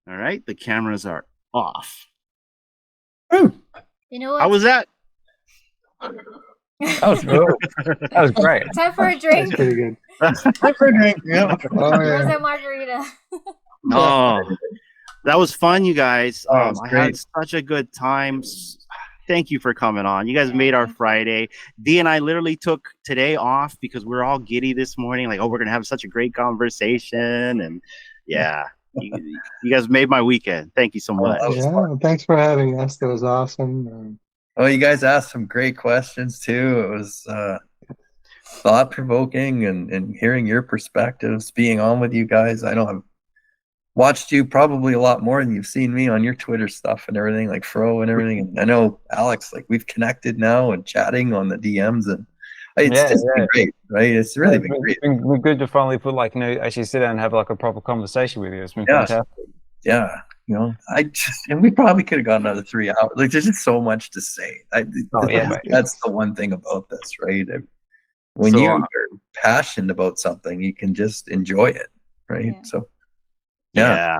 All right, the cameras are off. You know what? How was that? That was good. That was great. Time for a drink. That's pretty good. Time for a drink. Yeah. Oh, Where's yeah. that margarita? Oh, that was fun, you guys. That was I great. had such a good time. Thank you for coming on. You guys made our Friday. Dee and I literally took today off because we're all giddy this morning. Like, oh, we're going to have such a great conversation. And yeah, you guys made my weekend. Thank you so much. Yeah, thanks for having us. That was awesome. Oh, you guys asked some great questions too. It was thought-provoking and hearing your perspectives, being on with you guys. I know I've watched you probably a lot more than you've seen me on your Twitter stuff and everything, like Fro and everything. And I know Alex, like we've connected now and chatting on the DMs, and it's just been great, right? It's really been great. It's been good to finally put actually sit down and have like a proper conversation with you. It's been fantastic. Yeah. And we probably could have got another 3 hours. Like, there's just so much to say. That's the one thing about this, right? When you're passionate about something, you can just enjoy it, right? Yeah. So, yeah.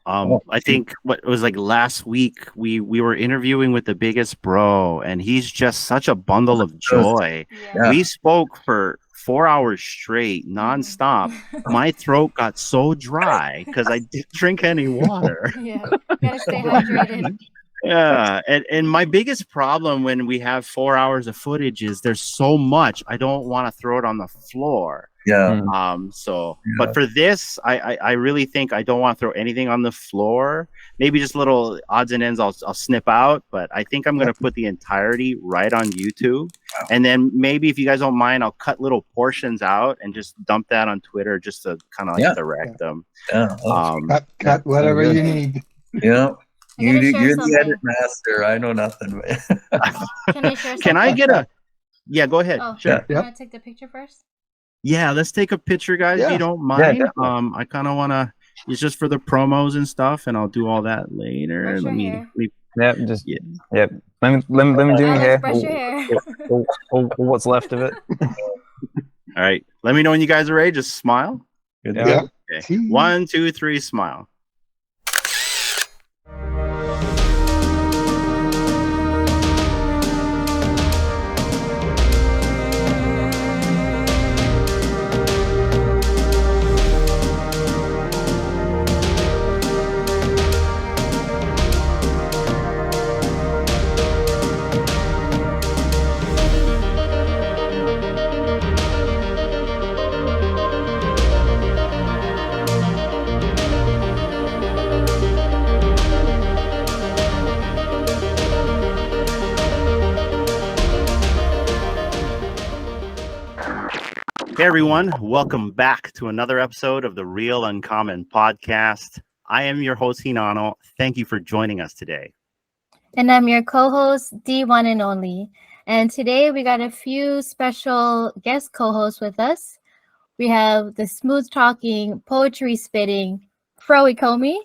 I think it was like last week we were interviewing with the biggest bro, and he's just such a bundle of joy. Yeah. We spoke for 4 hours straight, nonstop. My throat got so dry because I didn't drink any water. Yeah, gotta stay hydrated. Yeah, and my biggest problem when we have 4 hours of footage is there's so much I don't want to throw it on the floor. Yeah. But for this, I really think I don't want to throw anything on the floor. Maybe just little odds and ends I'll snip out, but I think I'm going to put the entirety right on YouTube. Wow. And then maybe if you guys don't mind, I'll cut little portions out and just dump that on Twitter just to kind of like direct them. Yeah. Cut whatever you need. Yeah. You're the edit master. I know nothing. Can I share something? Can I get a... Yeah, go ahead. Oh, sure. You want to take the picture first? Yeah, let's take a picture, guys, if you don't mind. I kind of want to... It's just for the promos and stuff, and I'll do all that later. Let me... Let me do your hair. Brush your hair. Or what's left of it. All right. Let me know when you guys are ready. Just smile. Good. Yeah. Okay. 1, 2, 3, smile. Hey everyone, welcome back to another episode of the Real Uncommon Podcast. I am your host, Hinano. Thank you for joining us today. And I'm your co-host, D1 and Only. And today we got a few special guest co-hosts with us. We have the smooth talking, poetry spitting, Fro Ecomi.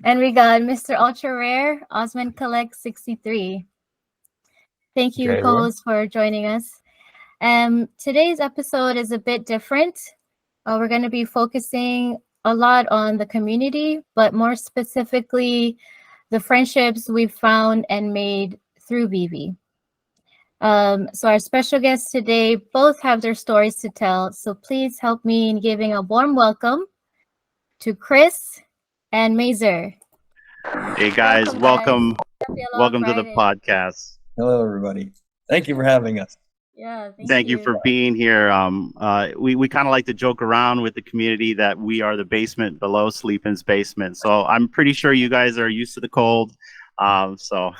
And we got Mr. Ultra Rare, Osman Collect 63. Thank you, co-hosts, for joining us. Today's episode is a bit different. We're going to be focusing a lot on the community, but more specifically, the friendships we've found and made through VeVe. So our special guests today both have their stories to tell. So please help me in giving a warm welcome to Chris and Mazer. Hey guys, welcome to the podcast. Hello, everybody. Thank you for having us. Yeah, thank you for being here. We kind of like to joke around with the community that we are the basement below Sleepin's basement. So I'm pretty sure you guys are used to the cold. So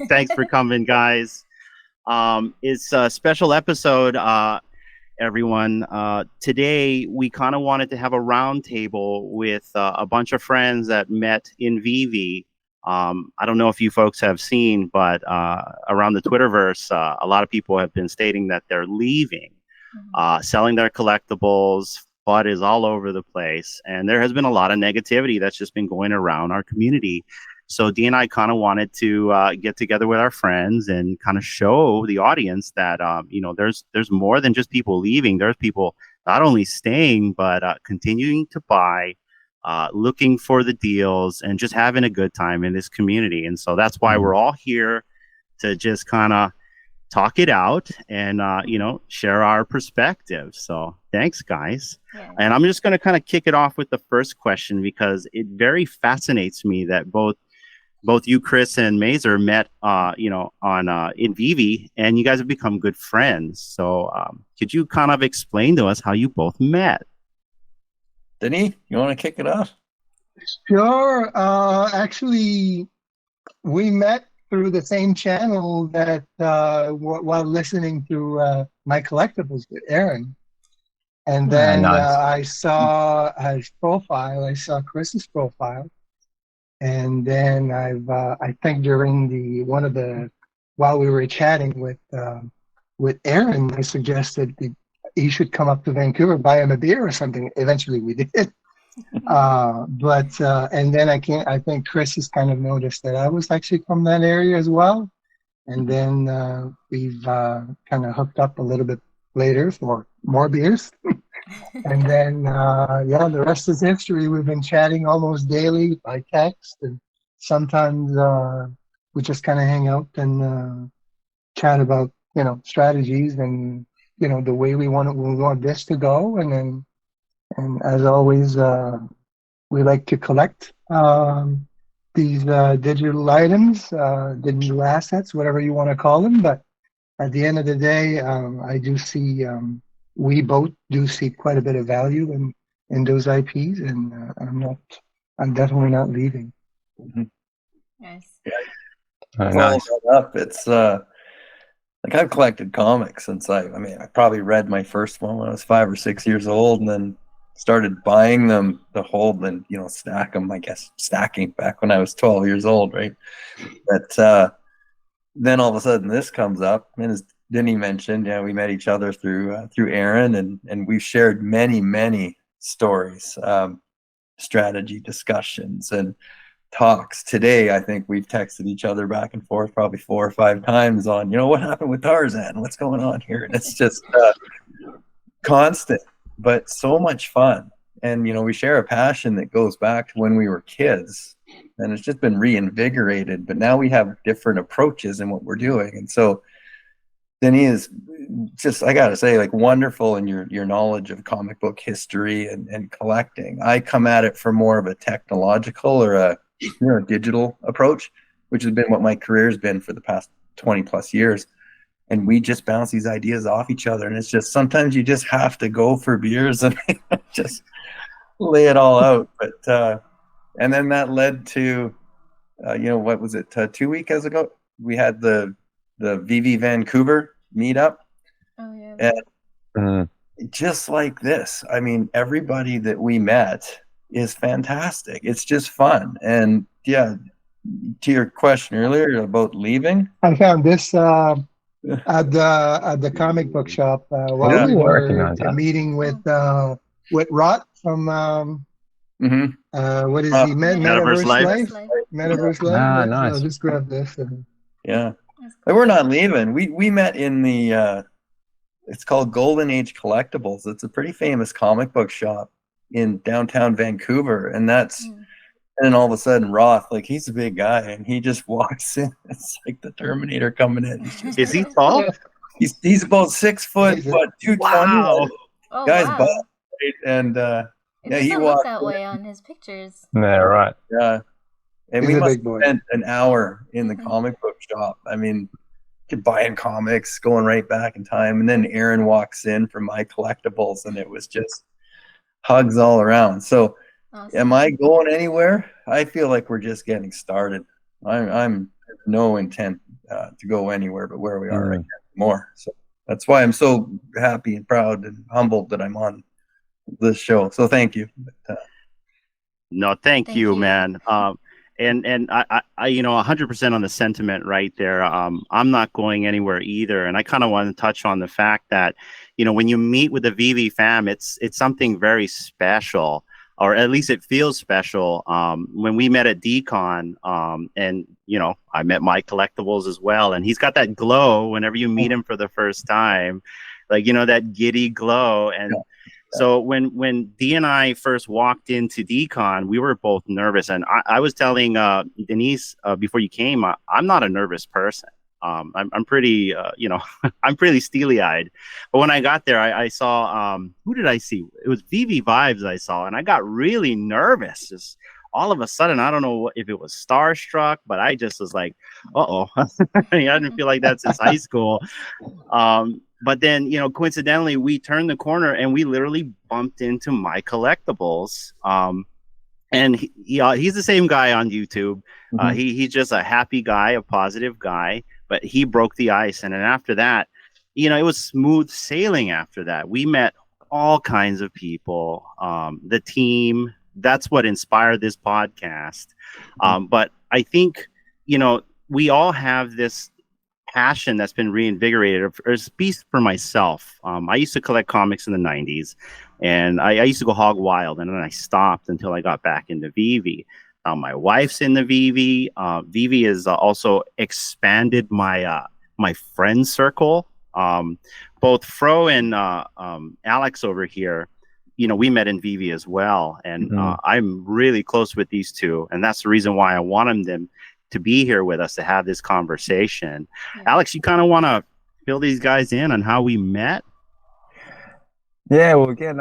thanks for coming, guys. It's a special episode, everyone. Today, we kind of wanted to have a round table with a bunch of friends that met in VeVe. I don't know if you folks have seen, but around the Twitterverse, a lot of people have been stating that they're leaving, selling their collectibles. FUD is all over the place. And there has been a lot of negativity that's just been going around our community. So Dee and I kind of wanted to get together with our friends and kind of show the audience that, there's more than just people leaving. There's people not only staying, but continuing to buy looking for the deals and just having a good time in this community. And so that's why we're all here to just kind of talk it out and, share our perspective. So thanks, guys. Yeah. And I'm just going to kind of kick it off with the first question because it very fascinates me that both you, Chris, and Mazer met, on in VeVe, and you guys have become good friends. So could you kind of explain to us how you both met? Denny, you want to kick it off? Sure. Actually, we met through the same channel that while listening to my collectibles with Aaron. And then nice. I saw his profile. I saw Chris's profile. And then I think during while we were chatting with Aaron, I suggested he should come up to Vancouver, buy him a beer or something. Eventually we did. And then I think Chris has kind of noticed that I was actually from that area as well. And then we've kind of hooked up a little bit later for more beers. And then, the rest is history. We've been chatting almost daily by text, and sometimes we just kind of hang out and chat about, strategies and, the way we want this to go. And as always, we like to collect these digital items, digital assets, whatever you want to call them. But at the end of the day, I do see. We both do see quite a bit of value in those IPs, and I'm definitely not leaving. Nice. Nice. Up, it's like I've collected comics since I probably read my first one when I was 5 or 6 years old, and then started buying them to hold and stack them. I guess stacking back when I was 12 years old, right? But then all of a sudden this comes up, and as Denny mentioned, we met each other through Aaron, and we've shared many stories, strategy discussions, and talks. Today, I think we've texted each other back and forth probably 4 or 5 times on, what happened with Tarzan? What's going on here? And it's just constant, but so much fun. And, we share a passion that goes back to when we were kids, and it's just been reinvigorated. But now we have different approaches in what we're doing. And so Denny is just, I gotta say, like, wonderful in your knowledge of comic book history and collecting. I come at it from more of a technological or a digital approach, which has been what my career has been for the past 20 plus years. And we just bounce these ideas off each other. And it's just, sometimes you just have to go for beers and just lay it all out. But, and then that led to, what was it? 2 weeks ago, we had the VeVe Vancouver meetup. Oh yeah. And just like this, everybody that we met is fantastic. It's just fun. And to your question earlier about leaving, I found this at the comic book shop while we were meeting with Rot from what is he? Metaverse Life. Metaverse Life. Ah, nice. I'll just grab this. Like, we're not leaving. We met in the it's called Golden Age Collectibles. It's a pretty famous comic book shop in downtown Vancouver, and then all of a sudden Roth, like, he's a big guy, and he just walks in. It's like the Terminator coming in. Is he tall? He's about 6 foot, but 220. Wow. Oh, Guy's wow. buff, right? And He he look walked that way on his pictures. Yeah, right. Yeah. And He's we a must big boy. have spent an hour in the comic book shop. Buying comics, going right back in time. And then Aaron walks in for my collectibles, and it was just hugs all around. So Awesome. am I going anywhere? I feel like we're just getting started. I'm no intent to go anywhere but where we are right now, more. So that's why I'm so happy and proud and humbled that I'm on this show. So thank you. No, thank you, man. And I 100% on the sentiment right there. I'm not going anywhere either. And I kind of want to touch on the fact that, when you meet with the VeVe fam, it's something very special, or at least it feels special. When we met at DCon, and, I met my collectibles as well. And he's got that glow whenever you meet him for the first time, like, that giddy glow. And So when D and I first walked into DCon, we were both nervous, and I was telling Denise before you came, I'm not a nervous person. I'm pretty, I'm pretty steely-eyed. But when I got there, I saw, who did I see? It was VeVe Vibes I saw, and I got really nervous. Just all of a sudden, I don't know if it was starstruck, but I just was like, uh-oh. I didn't feel like that since high school. But then, coincidentally, we turned the corner and we literally bumped into My Collectibles. And he's the same guy on YouTube. He's just a happy guy, a positive guy, but he broke the ice. And then after that, it was smooth sailing after that. We met all kinds of people, the team. That's what inspired this podcast. But I think, we all have this passion that's been reinvigorated, or speaks for myself. I used to collect comics in the 90s, and I used to go hog wild, and then I stopped until I got back into VeVe. My wife's in the VeVe. VeVe has also expanded my my friend circle. Both Fro and Alex over here, we met in VeVe as well, and I'm really close with these two, and that's the reason why I wanted them to be here with us to have this conversation. Alex, you kind of want to fill these guys in on how we met? Yeah, well, again,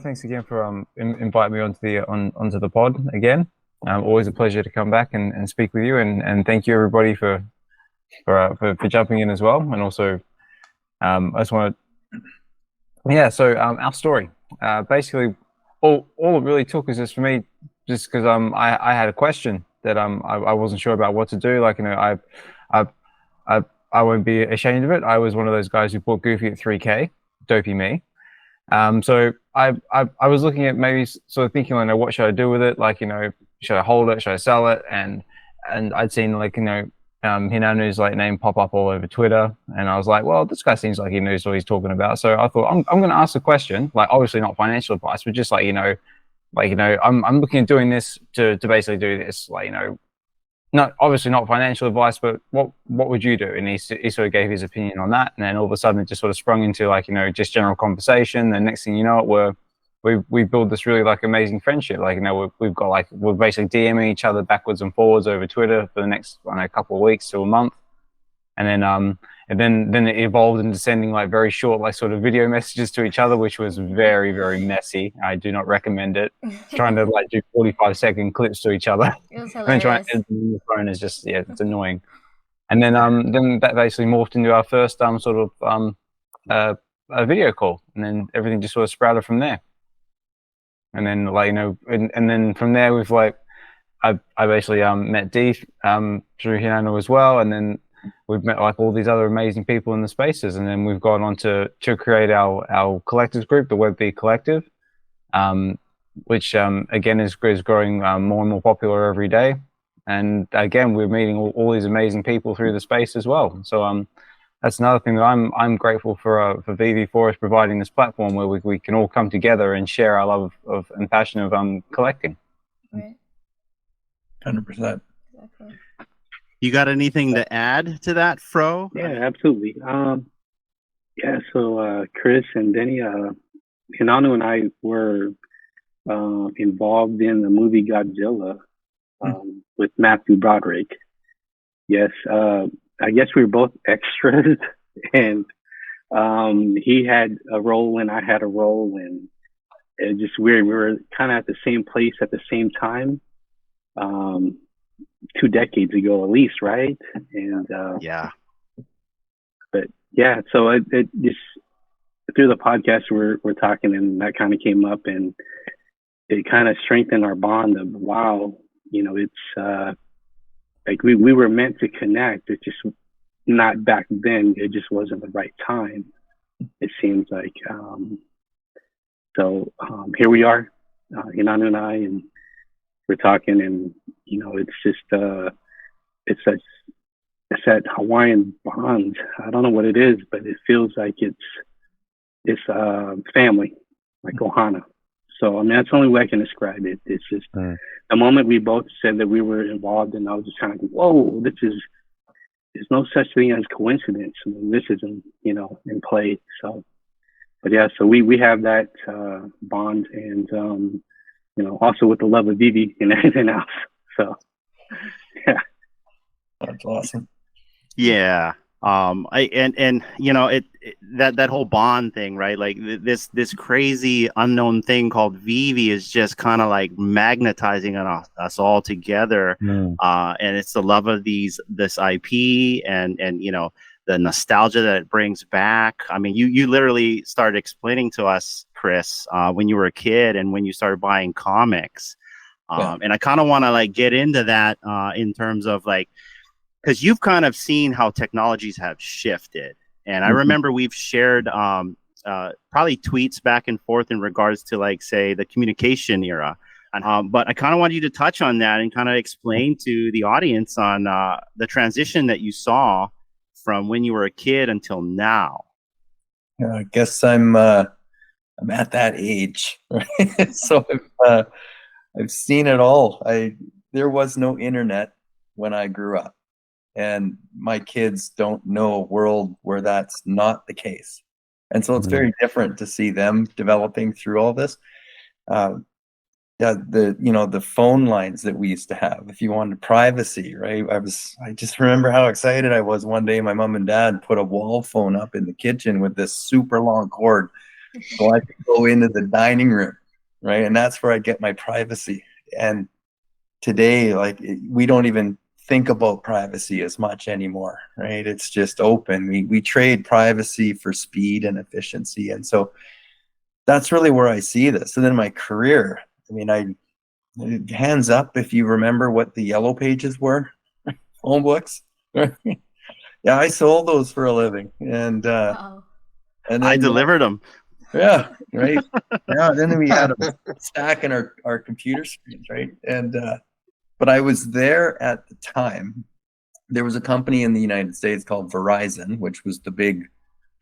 thanks again for inviting me onto the pod again. Always a pleasure to come back and speak with you, and thank you everybody for jumping in as well. And also, I just want to, so our story, basically, all it really took is just for me, just because I had a question that I wasn't sure about what to do. Like, I won't be ashamed of it. I was one of those guys who bought Goofy at 3K, dopey me. So I was looking at maybe sort of thinking, what should I do with it? Like, should I hold it? Should I sell it? And I'd seen Hinanu's name pop up all over Twitter, and I was like, well, this guy seems like he knows what he's talking about. So I thought I'm going to ask a question, obviously not financial advice, but just I'm looking at doing this to basically do this, not obviously not financial advice, but what would you do? And he sort of gave his opinion on that, and then all of a sudden it just sort of sprung into just general conversation. The next thing you know, we build this really amazing friendship. We're basically DMing each other backwards and forwards over Twitter for the next couple of weeks to a month, and then it evolved into sending very short sort of video messages to each other, which was very, very messy. I do not recommend it. Trying to do 45-second clips to each other. It was And then trying hilarious. to edit the phone is just it's annoying. And then that basically morphed into our first a video call, and then everything just sort of sprouted from there. And then and then from there we've I basically met Dee through Hinano as well, and then we've met all these other amazing people in the spaces, and then we've gone on to create our collectors group, the VeVe Collective, which again is growing more and more popular every day. And again, we're meeting all these amazing people through the space as well. So that's another thing that I'm grateful for VeVe for, is providing this platform where we can all come together and share our love of and passion of collecting. Right. 100%. Exactly. You got anything to add to that, Fro? Yeah, absolutely. So Chris and Denny, Hinanu and I were involved in the movie Godzilla with Matthew Broderick. Yes, I guess we were both extras, and he had a role and I had a role, and it's just weird. We were kind of at the same place at the same time. 2 decades ago at least, right? And Yeah. But yeah, so it just through the podcast we're talking, and that kind of came up, and it kind of strengthened our bond of wow, it's we were meant to connect. It's just not back then. It just wasn't the right time, it seems like. So here we are, Hinanu and I, and we're talking, and it's just it's that Hawaiian bond. I don't know what it is, but it feels like it's family, like Ohana. So I mean, that's the only way I can describe it. It's just the moment we both said that we were involved, and I was just kind of like, whoa, there's no such thing as coincidence. I mean, this is in play. So but yeah, so we have that bond, and you know, also with the love of VeVe and everything else. So yeah. That's awesome. Yeah. And you know, that whole bond thing, right? Like this crazy unknown thing called VeVe is just kind of like magnetizing us all together. And it's the love of this IP, and you know, the nostalgia that it brings back. I mean, you literally started explaining to us, Chris, when you were a kid and when you started buying comics. Yeah. And I kind of want to like get into that in terms of like, because you've kind of seen how technologies have shifted. And I remember we've shared probably tweets back and forth in regards to, like, say, the communication era. And, but I kind of want you to touch on that and kind of explain to the audience on the transition that you saw from when you were a kid until now. Yeah, I guess I'm at that age, right? So I've seen it all. There was no internet when I grew up. And my kids don't know a world where that's not the case. And so it's very different to see them developing through all this. Yeah, the phone lines that we used to have, if you wanted privacy, right? I just remember how excited I was one day. My mom and dad put a wall phone up in the kitchen with this super long cord, so I could go into the dining room, right? And that's where I get my privacy. And today, like, we don't even think about privacy as much anymore, right? It's just open. We trade privacy for speed and efficiency. And so that's really where I see this. And then my career, I mean, hands up if you remember what the yellow pages were, phone books. Yeah, I sold those for a living. And Wow. And I delivered them. Yeah, right. Yeah, then we had them stacking our computer screens, right? And but I was there at the time. There was a company in the United States called Verizon, which was the big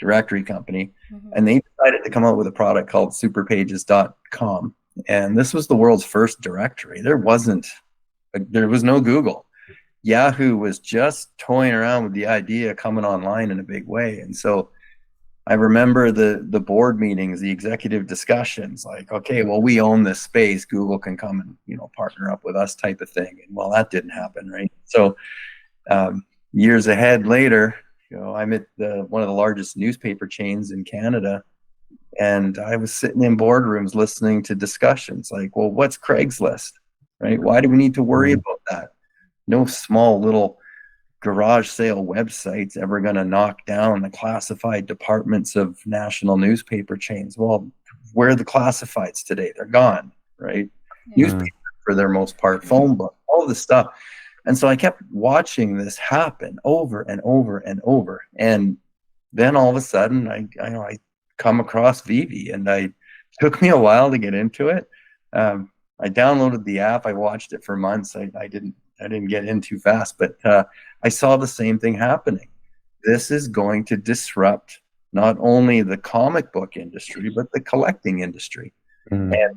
directory company, and they decided to come out with a product called superpages.com. And this was the world's first directory. There was no Google. Yahoo was just toying around with the idea coming online in a big way. And so I remember the board meetings, the executive discussions, like, okay, well, we own this space. Google can come and, you know, partner up with us type of thing. And well, that didn't happen, right? So years ahead later, you know, I'm at one of the largest newspaper chains in Canada. And I was sitting in boardrooms listening to discussions like, well, what's Craigslist, right? Why do we need to worry about that? No small little garage sale websites ever going to knock down the classified departments of national newspaper chains. Well, where are the classifieds today? They're gone, right? Newspapers for their most part, phone book, all this stuff. And so I kept watching this happen over and over and over. And then all of a sudden I come across VeVe, and it took me a while to get into it. I downloaded the app. I watched it for months. I didn't get in too fast, but I saw the same thing happening. This is going to disrupt not only the comic book industry, but the collecting industry. And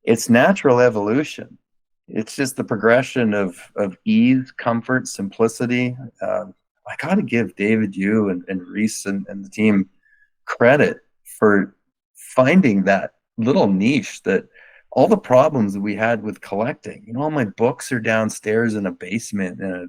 it's natural evolution. It's just the progression of ease, comfort, simplicity. I got to give David, you and Reese and the team credit for finding that little niche that all the problems that we had with collecting, you know, all my books are downstairs in a basement in a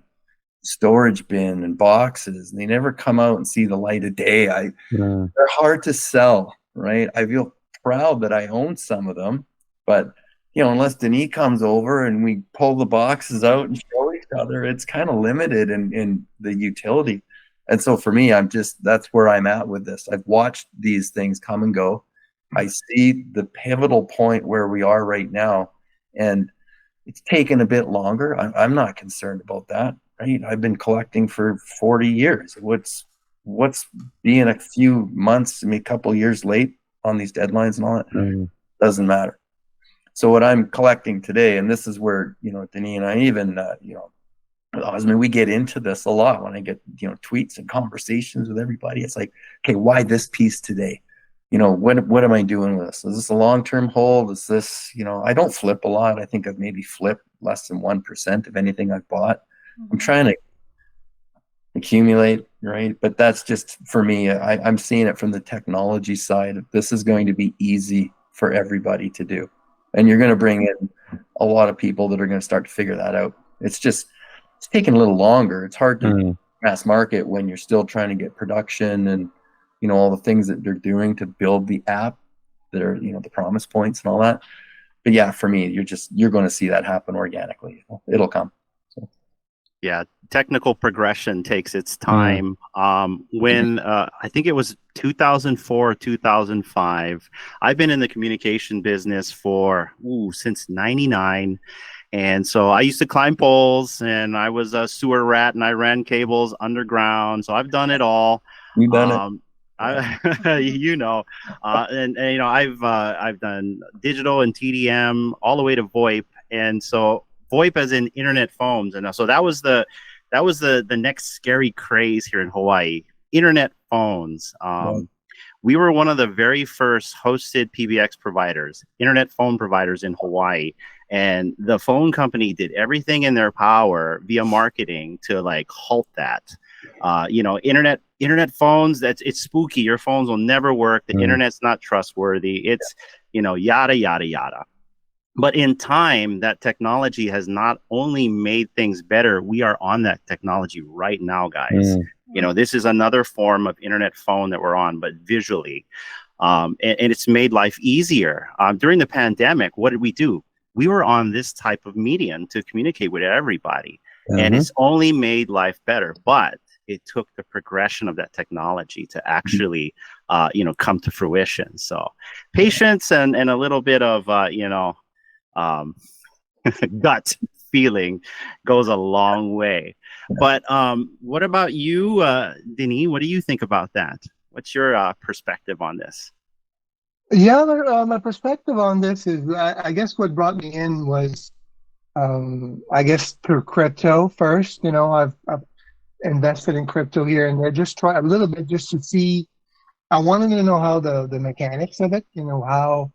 storage bin and boxes, and they never come out and see the light of day. They're hard to sell, right? I feel proud that I own some of them, but you know, unless Denis comes over and we pull the boxes out and show each other, it's kind of limited in the utility. And so for me, that's where I'm at with this. I've watched these things come and go. I see the pivotal point where we are right now, and it's taken a bit longer. I'm not concerned about that, right? I've been collecting for 40 years. What's being a few months, I mean, a couple years late on these deadlines and all that, doesn't matter. So what I'm collecting today, and this is where, you know, Denis and I even, you know, Osmond, we get into this a lot when I get, you know, tweets and conversations with everybody. It's like, okay, why this piece today? You know, what am I doing with this? Is this a long-term hold? Is this, you know, I don't flip a lot. I think I've maybe flipped less than 1% of anything I've bought. I'm trying to accumulate, right? But that's just for me. I'm seeing it from the technology side. This is going to be easy for everybody to do, and you're going to bring in a lot of people that are going to start to figure that out. It's taking a little longer. It's hard to mass market when you're still trying to get production and all the things that they're doing to build the app that are the promise points and all that. But yeah, for me, you're going to see that happen organically. It'll come. So. Yeah, technical progression takes its time. When I think it was 2004, 2005, I've been in the communication business since '99. And so I used to climb poles, and I was a sewer rat, and I ran cables underground. So I've done it all. You've done it. I've done digital and TDM all the way to VoIP, and so VoIP as in internet phones, and so that was the next scary craze here in Hawaii. Internet phones. We were one of the very first hosted PBX providers, internet phone providers in Hawaii, and the phone company did everything in their power via marketing to halt that. Internet phones, it's spooky. Your phones will never work. The internet's not trustworthy. It's, yada, yada, yada. But in time, that technology has not only made things better, we are on that technology right now, guys. This is another form of internet phone that we're on, but visually. And it's made life easier. During the pandemic, what did we do? We were on this type of medium to communicate with everybody. And it's only made life better. But it took the progression of that technology to actually, come to fruition. So patience and a little bit of, gut feeling goes a long way. But what about you, Denis? What do you think about that? What's your perspective on this? Yeah, my perspective on this is, I guess what brought me in was, I guess through crypto first. I've invested in crypto here and there, just try a little bit just to see. I wanted to know how the mechanics of it, how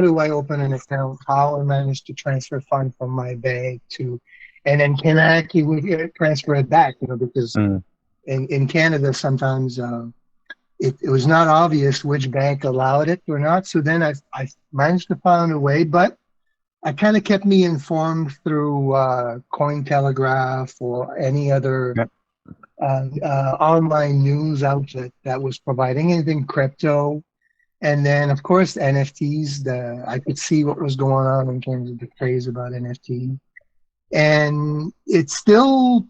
do I open an account, how I manage to transfer funds from my bank and then can I actually transfer it back, because in Canada sometimes it was not obvious which bank allowed it or not. So then I managed to find a way, but I kind of kept me informed through Cointelegraph or any other online news outlet that was providing anything crypto. And then, of course, NFTs. I could see what was going on in terms of the craze about NFT. And it's still,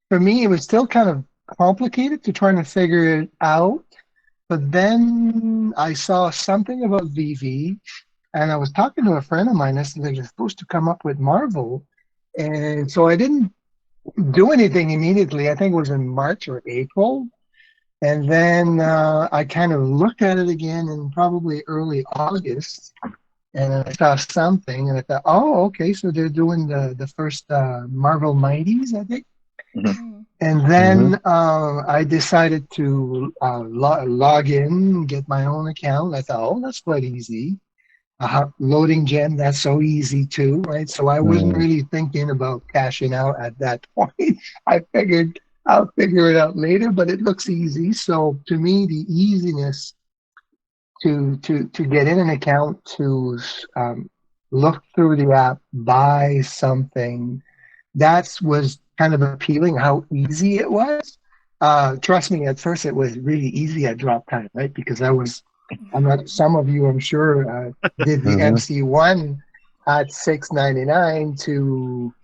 for me, it was still kind of complicated to try to figure it out. But then I saw something about VeVe, and I was talking to a friend of mine. I said they're supposed to come up with Marvel. And so I didn't do anything immediately. I think it was in March or April. And then I kind of looked at it again in probably early August, and I saw something, and I thought, oh, okay, so they're doing the first Marvel Mighties, I think. And then I decided to log in, get my own account. I thought, oh, that's quite easy. Loading gem, that's so easy too, right? So I wasn't really thinking about cashing out at that point. I figured I'll figure it out later, but it looks easy. So to me, the easiness to get in an account, to look through the app, buy something, that was kind of appealing, how easy it was. Trust me, at first it was really easy at drop time, right? Because some of you, I'm sure, did the MC1 at $6.99 to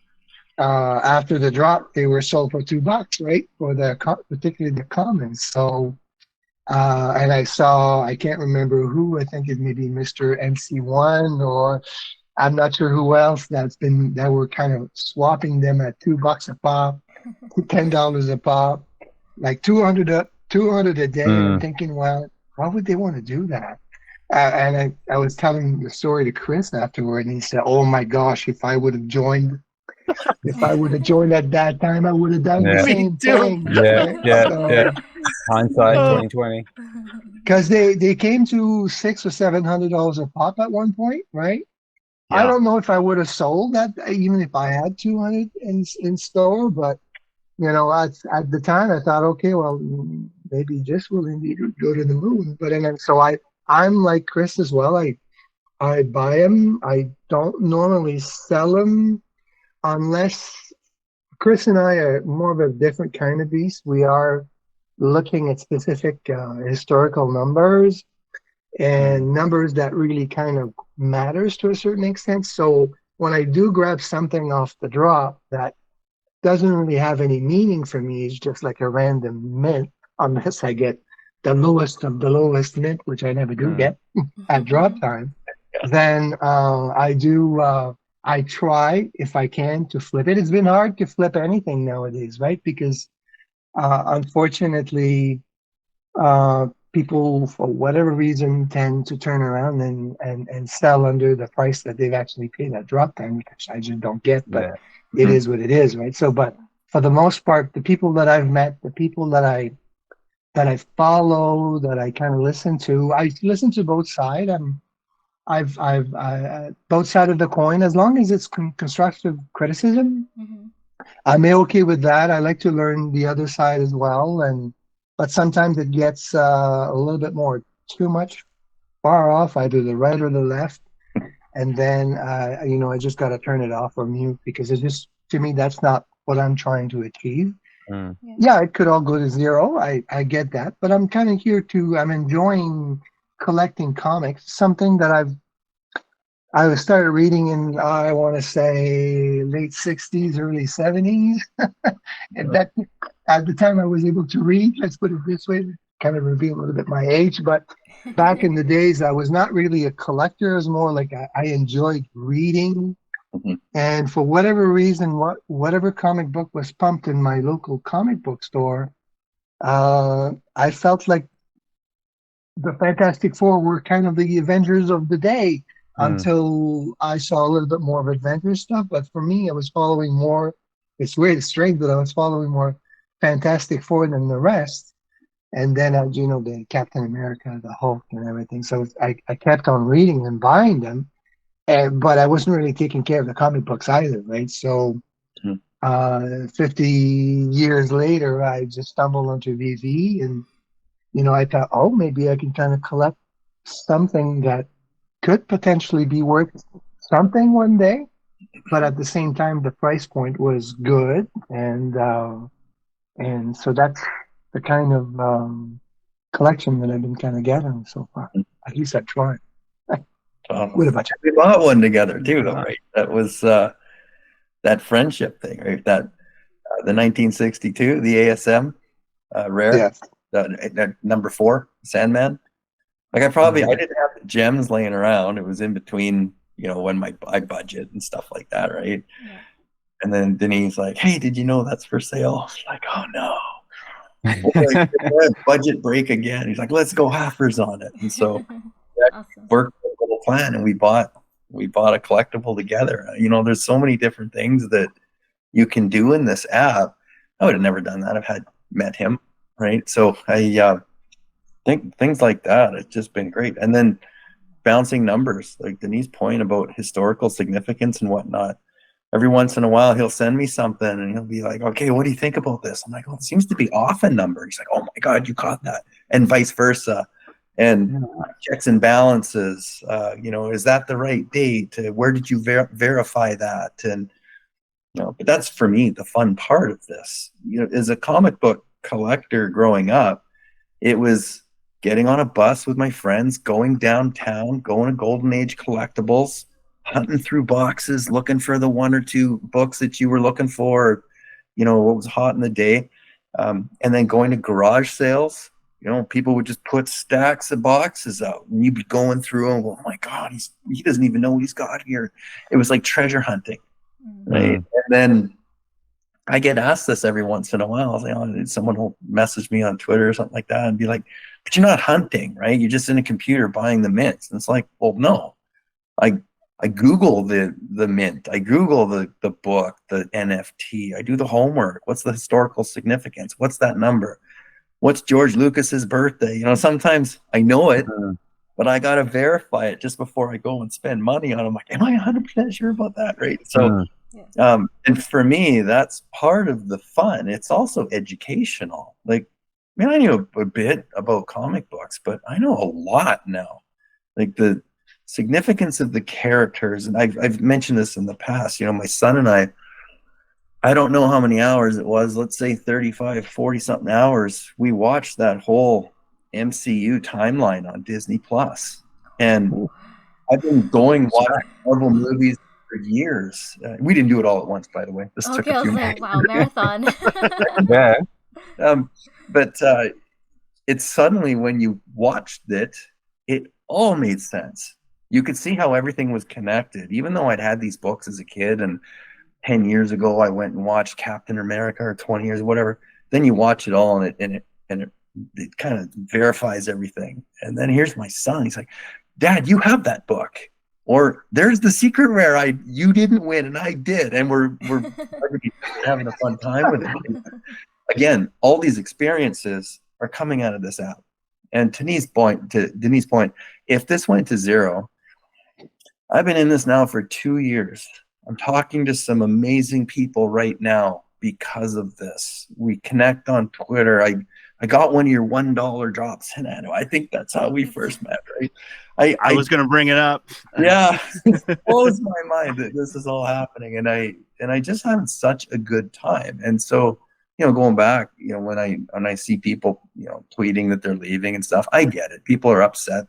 after the drop, they were sold for $2, right? For particularly the commons. So, and I can't remember who. I think it may be Mr. MC1, or I'm not sure who else that were kind of swapping them at $2 a pop, $10 a pop, like 200 a day. I'm thinking, well, why would they want to do that? And I was telling the story to Chris afterward, and he said, "Oh my gosh, if I would have joined at that time, I would have done the same thing." Yeah. Hindsight 2020. Because they came to $600 or $700 a pop at one point, right? Yeah. I don't know if I would have sold that, even if I had 200 in store, but at the time I thought, okay, well, maybe this will indeed go to the moon. But and then so I'm like Chris as well. I buy them. I don't normally sell them unless Chris and I are more of a different kind of beast. We are looking at specific historical numbers and numbers that really kind of matters to a certain extent. So when I do grab something off the drop that doesn't really have any meaning for me, it's just like a random mint, unless I get the lowest of the lowest mint, which I never do get at drop time, then I try, if I can, to flip it. It's been hard to flip anything nowadays, right? Because unfortunately, people, for whatever reason, tend to turn around and sell under the price that they've actually paid at drop time, which I just don't get, but it is what it is, right? So, but for the most part, the people that I've met, the people that I follow, that I kind of listen to, I listen to both sides. I've both sides of the coin, as long as it's constructive criticism. I'm okay with that. I like to learn the other side as well, but sometimes it gets a little bit more too much far off, either the right or the left, and then I just got to turn it off or mute, because it's just, to me, that's not what I'm trying to achieve. Yeah, it could all go to zero. I get that, but I'm kind of here I'm enjoying collecting comics, something that I started reading in, I want to say, late 60s, early 70s. And that, at the time I was able to read, let's put it this way, kind of reveal a little bit my age. But back in the days, I was not really a collector. It was more like I enjoyed reading. And for whatever reason, whatever comic book was pumped in my local comic book store, I felt like the Fantastic Four were kind of the Avengers of the day. Until I saw a little bit more of adventure stuff. But for me, I was following more, it's weird, it's strange, but I was following more Fantastic Four than the rest. And then, the Captain America, the Hulk, and everything. So I kept on reading and buying them, but I wasn't really taking care of the comic books either, right? So 50 years later, I just stumbled onto VeVe, and, I thought, oh, maybe I can kind of collect something that could potentially be worth something one day, but at the same time, the price point was good, and so that's the kind of collection that I've been kind of gathering so far. At least I tried. What about you? We bought one together too, though, right? That was that friendship thing, right? That the 1962, the ASM rare, Yes. that number 4, Sandman. Like I didn't have the gems laying around. It was in between, when I budget and stuff like that, right? Yeah. And then Denise like, hey, did you know that's for sale? Like, oh no. Budget break again. He's like, let's go halfers on it. And so Awesome. Worked a little plan, and we bought a collectible together. There's so many different things that you can do in this app. I would have never done that. I've met him, right? So I think things like that, it's just been great. And then bouncing numbers, like Denise' point about historical significance and whatnot. Every once in a while, he'll send me something and he'll be like, okay, what do you think about this? I'm like, well, it seems to be off a number. He's like, oh my God, you caught that. And vice versa. And checks and balances, is that the right date? Where did you verify that? And, but that's for me, the fun part of this. As a comic book collector growing up, it was getting on a bus with my friends, going downtown, going to Golden Age Collectibles, hunting through boxes, looking for the 1 or 2 books that you were looking for, what was hot in the day. And then going to garage sales. People would just put stacks of boxes out, and you'd be going through and go, oh my God, he doesn't even know what he's got here. It was like treasure hunting, right? And then I get asked this every once in a while. Someone will message me on Twitter or something like that and be like, but you're not hunting, right? You're just in a computer buying the mints. And it's like, well, no. I Google the mint. I Google the book, the NFT. I do the homework. What's the historical significance? What's that number? What's George Lucas's birthday? Sometimes I know it, but I got to verify it just before I go and spend money on it. I'm like, am I 100% sure about that? Right. So And for me, that's part of the fun. It's also educational. Like, I mean, I knew a bit about comic books, but I know a lot now. Like the significance of the characters, and I've mentioned this in the past. You know, my son and I don't know how many hours it was, let's say 35, 40 something hours. We watched that whole MCU timeline on Disney Plus. And I've been watching Marvel movies for years. We didn't do it all at once, by the way. This took Okay, a I few was like, wow, marathon. Yeah. But it's suddenly when you watched it, it all made sense. You could see how everything was connected. Even though I'd had these books as a kid, and 10 years ago I went and watched Captain America, or 20 years, whatever. Then you watch it all, and it kind of verifies everything. And then here's my son. He's like, Dad, you have that book. Or there's the secret rare you didn't win and I did. And we're having a fun time with it. Again, all these experiences are coming out of this app. And to Denise's point, if this went to zero, I've been in this now for 2 years. I'm talking to some amazing people right now because of this. We connect on Twitter. I got one of your $1 drops, Hernando. I think that's how we first met, right? I was going to bring it up. Yeah, it blows my mind that this is all happening, and I just having such a good time. And so, you know, going back, you know, when I see people, you know, tweeting that they're leaving and stuff, I get it. People are upset.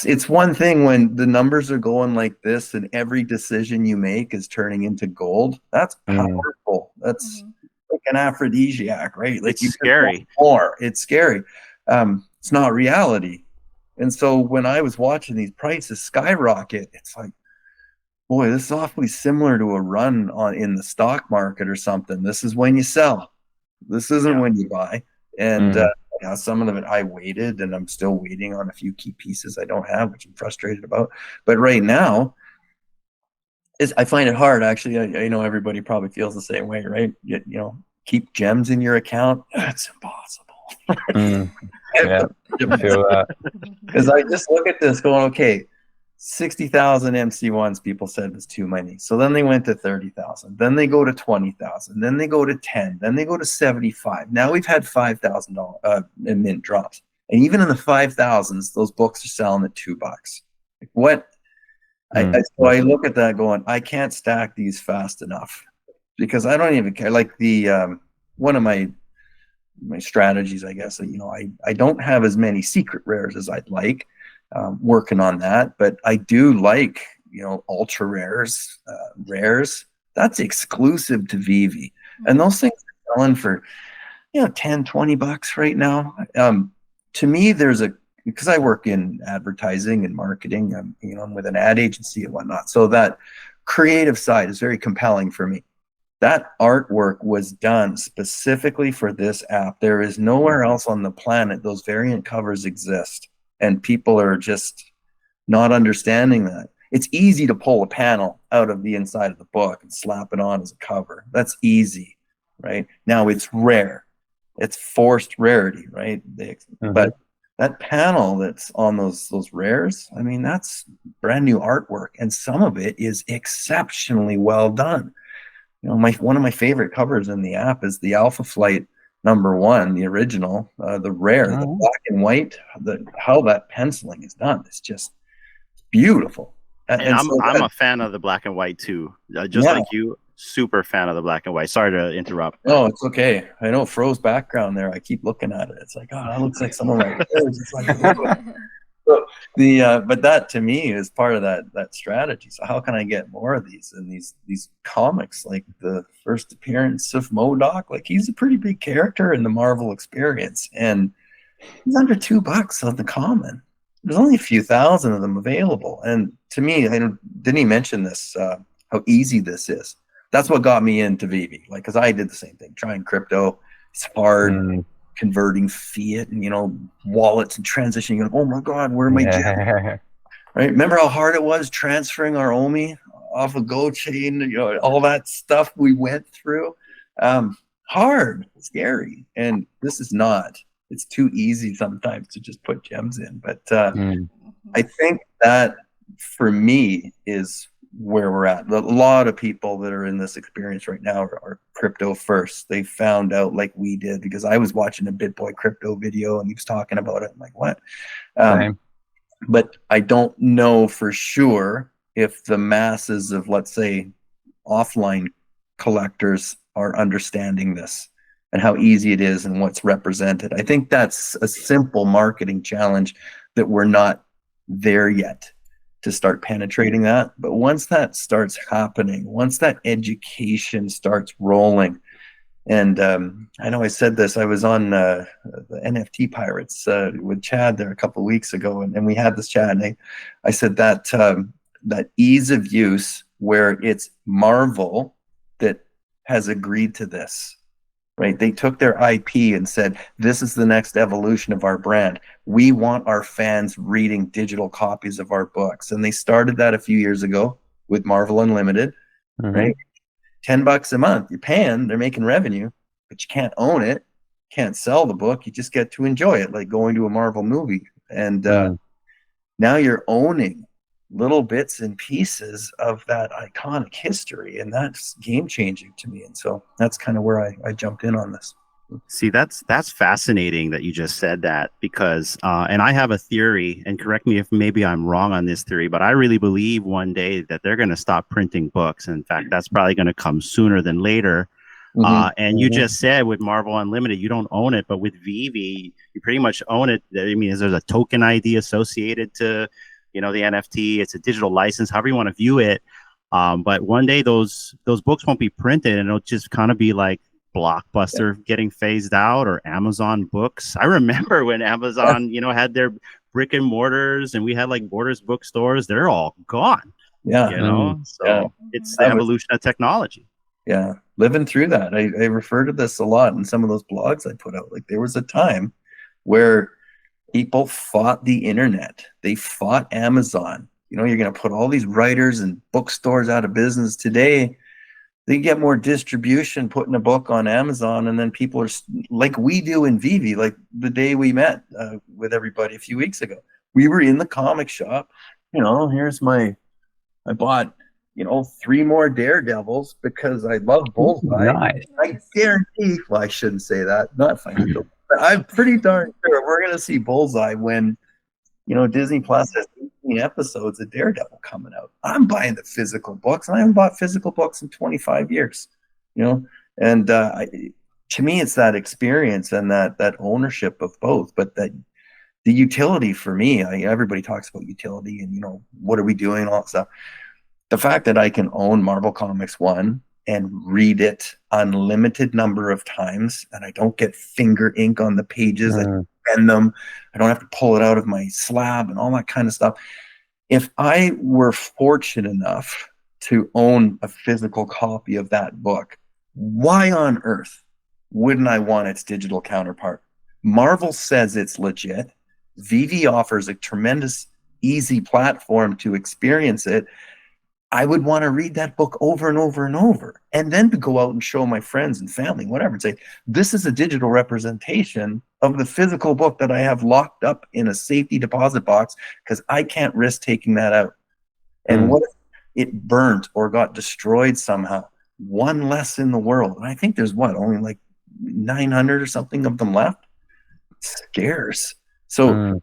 It's one thing when the numbers are going like this and every decision you make is turning into gold. That's powerful. That's like an aphrodisiac, right? Like, it's scary. More. It's scary. It's not reality. And so when I was watching these prices skyrocket, it's like, boy, this is awfully similar to a run in the stock market or something. This is when you sell. This isn't when you buy. And you know, some of it I waited, and I'm still waiting on a few key pieces I don't have, which I'm frustrated about. But right now, I find it hard, actually. I know everybody probably feels the same way, right? You know, keep gems in your account. That's impossible. Yeah, I feel that. Because I just look at this going, okay, 60,000 MC1s people said was too many. So then they went to 30,000. Then they go to 20,000. Then they go to 10. Then they go to 75. Now we've had $5,000 in mint drops. And even in the 5,000s, those books are selling at $2. Like, what? So I look at that going, I can't stack these fast enough because I don't even care. Like the one of my strategies, I guess, you know, I don't have as many secret rares as I'd like. Working on that, but I do like, you know, ultra rares, rares. That's exclusive to VeVe, and those things are selling for, you know, $10-$20 right now. To me, because I work in advertising and marketing, you know, I'm with an ad agency and whatnot, so that creative side is very compelling for me. That artwork was done specifically for this app. There is nowhere else on the planet those variant covers exist. And people are just not understanding that. It's easy to pull a panel out of the inside of the book and slap it on as a cover. That's easy, right? Now it's rare. It's forced rarity, right? But that panel that's on those rares, I mean, that's brand new artwork. And some of it is exceptionally well done. You know, one of my favorite covers in the app is the Alpha Flight #1, the original, the rare, the black and white, how that penciling is done. It's just beautiful. And I'm a fan of the black and white too. Just like you, super fan of the black and white. Sorry to interrupt. No, it's okay. I know Fro's background there. I keep looking at it. It's like, oh, that looks like some of my it's like, so but that to me is part of that strategy. So how can I get more of these? And these comics, like the first appearance of MODOK, like he's a pretty big character in the Marvel experience, and he's under $2 on the common. There's only a few thousand of them available, and to me, didn't he mention this? How easy this is. That's what got me into VeVe, like, because I did the same thing, trying crypto. It's hard. Converting fiat and, you know, wallets and transitioning. Like, oh my God, where am I getting? Right? Remember how hard it was transferring our OMI off of Go Chain? You know, all that stuff we went through. Hard, scary, and this is not. It's too easy sometimes to just put gems in. But I think that for me is where we're at. A lot of people that are in this experience right now are crypto first. They found out like we did, because I was watching a BitBoy crypto video and he was talking about it. I'm like, what? Same. But I don't know for sure if the masses of, let's say, offline collectors are understanding this and how easy it is and what's represented. I think that's a simple marketing challenge that we're not there yet to start penetrating that. But once that starts happening, once that education starts rolling, and I know I said this, I was on the NFT Pirates with Chad there a couple of weeks ago, and we had this chat, and I said that that ease of use, where it's Marvel that has agreed to this, right? They took their IP and said, this is the next evolution of our brand. We want our fans reading digital copies of our books. And they started that a few years ago with Marvel Unlimited, right? $10 a month, you're paying, they're making revenue, but you can't own it, can't sell the book, you just get to enjoy it, like going to a Marvel movie. And now you're owning little bits and pieces of that iconic history, and that's game changing to me. And so that's kind of where I jumped in on this. See, that's fascinating that you just said that, because and I have a theory, and correct me if maybe I'm wrong on this theory, but I really believe one day that they're going to stop printing books. In fact, that's probably going to come sooner than later. And you just said with Marvel Unlimited, you don't own it, but with VeVe, you pretty much own it. I mean, there's a token ID associated to, the NFT. It's a digital license, however you want to view it. But one day those books won't be printed, and it'll just kind of be like Blockbuster getting phased out, or Amazon Books. I remember when Amazon, had their brick and mortars, and we had like Borders bookstores. They're all gone. So it's the evolution of technology. Yeah, living through that. I refer to this a lot in some of those blogs I put out. Like, there was a time where people fought the internet. They fought Amazon. You're going to put all these writers and bookstores out of business. Today, they get more distribution putting a book on Amazon, and then people are like we do in VeVe. Like the day we met with everybody a few weeks ago, we were in the comic shop. Here's I bought 3 more Daredevils because I love Bullseye. Nice. I guarantee, well, I shouldn't say that, not financial, but I'm pretty darn sure we're going to see Bullseye when, Disney Plus has 18 episodes of Daredevil coming out. I'm buying the physical books, and I haven't bought physical books in 25 years, and to me, it's that experience and that ownership of both, but that the utility for me, everybody talks about utility and, what are we doing, all that stuff. The fact that I can own Marvel Comics 1 and read it unlimited number of times, and I don't get finger ink on the pages, I bend them, I don't have to pull it out of my slab and all that kind of stuff. If I were fortunate enough to own a physical copy of that book, why on earth wouldn't I want its digital counterpart? Marvel says it's legit. VeVe offers a tremendous, easy platform to experience it. I would want to read that book over and over and over, and then to go out and show my friends and family, whatever, and say, this is a digital representation of the physical book that I have locked up in a safety deposit box because I can't risk taking that out. And what if it burnt or got destroyed somehow? One less in the world. And I think there's only like 900 or something of them left. It's scarce. So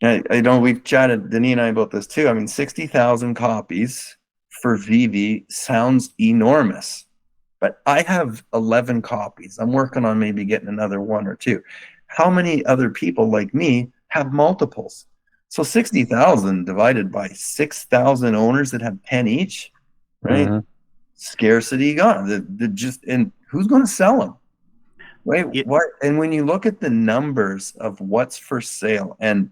I know we've chatted, Denis and I, about this too. I mean, 60,000 copies for VeVe sounds enormous, but I have 11 copies. I'm working on maybe getting another 1 or 2. How many other people like me have multiples? So 60,000 divided by 6,000 owners that have 10 each, right? Scarcity gone. And who's going to sell them? Right? And when you look at the numbers of what's for sale, and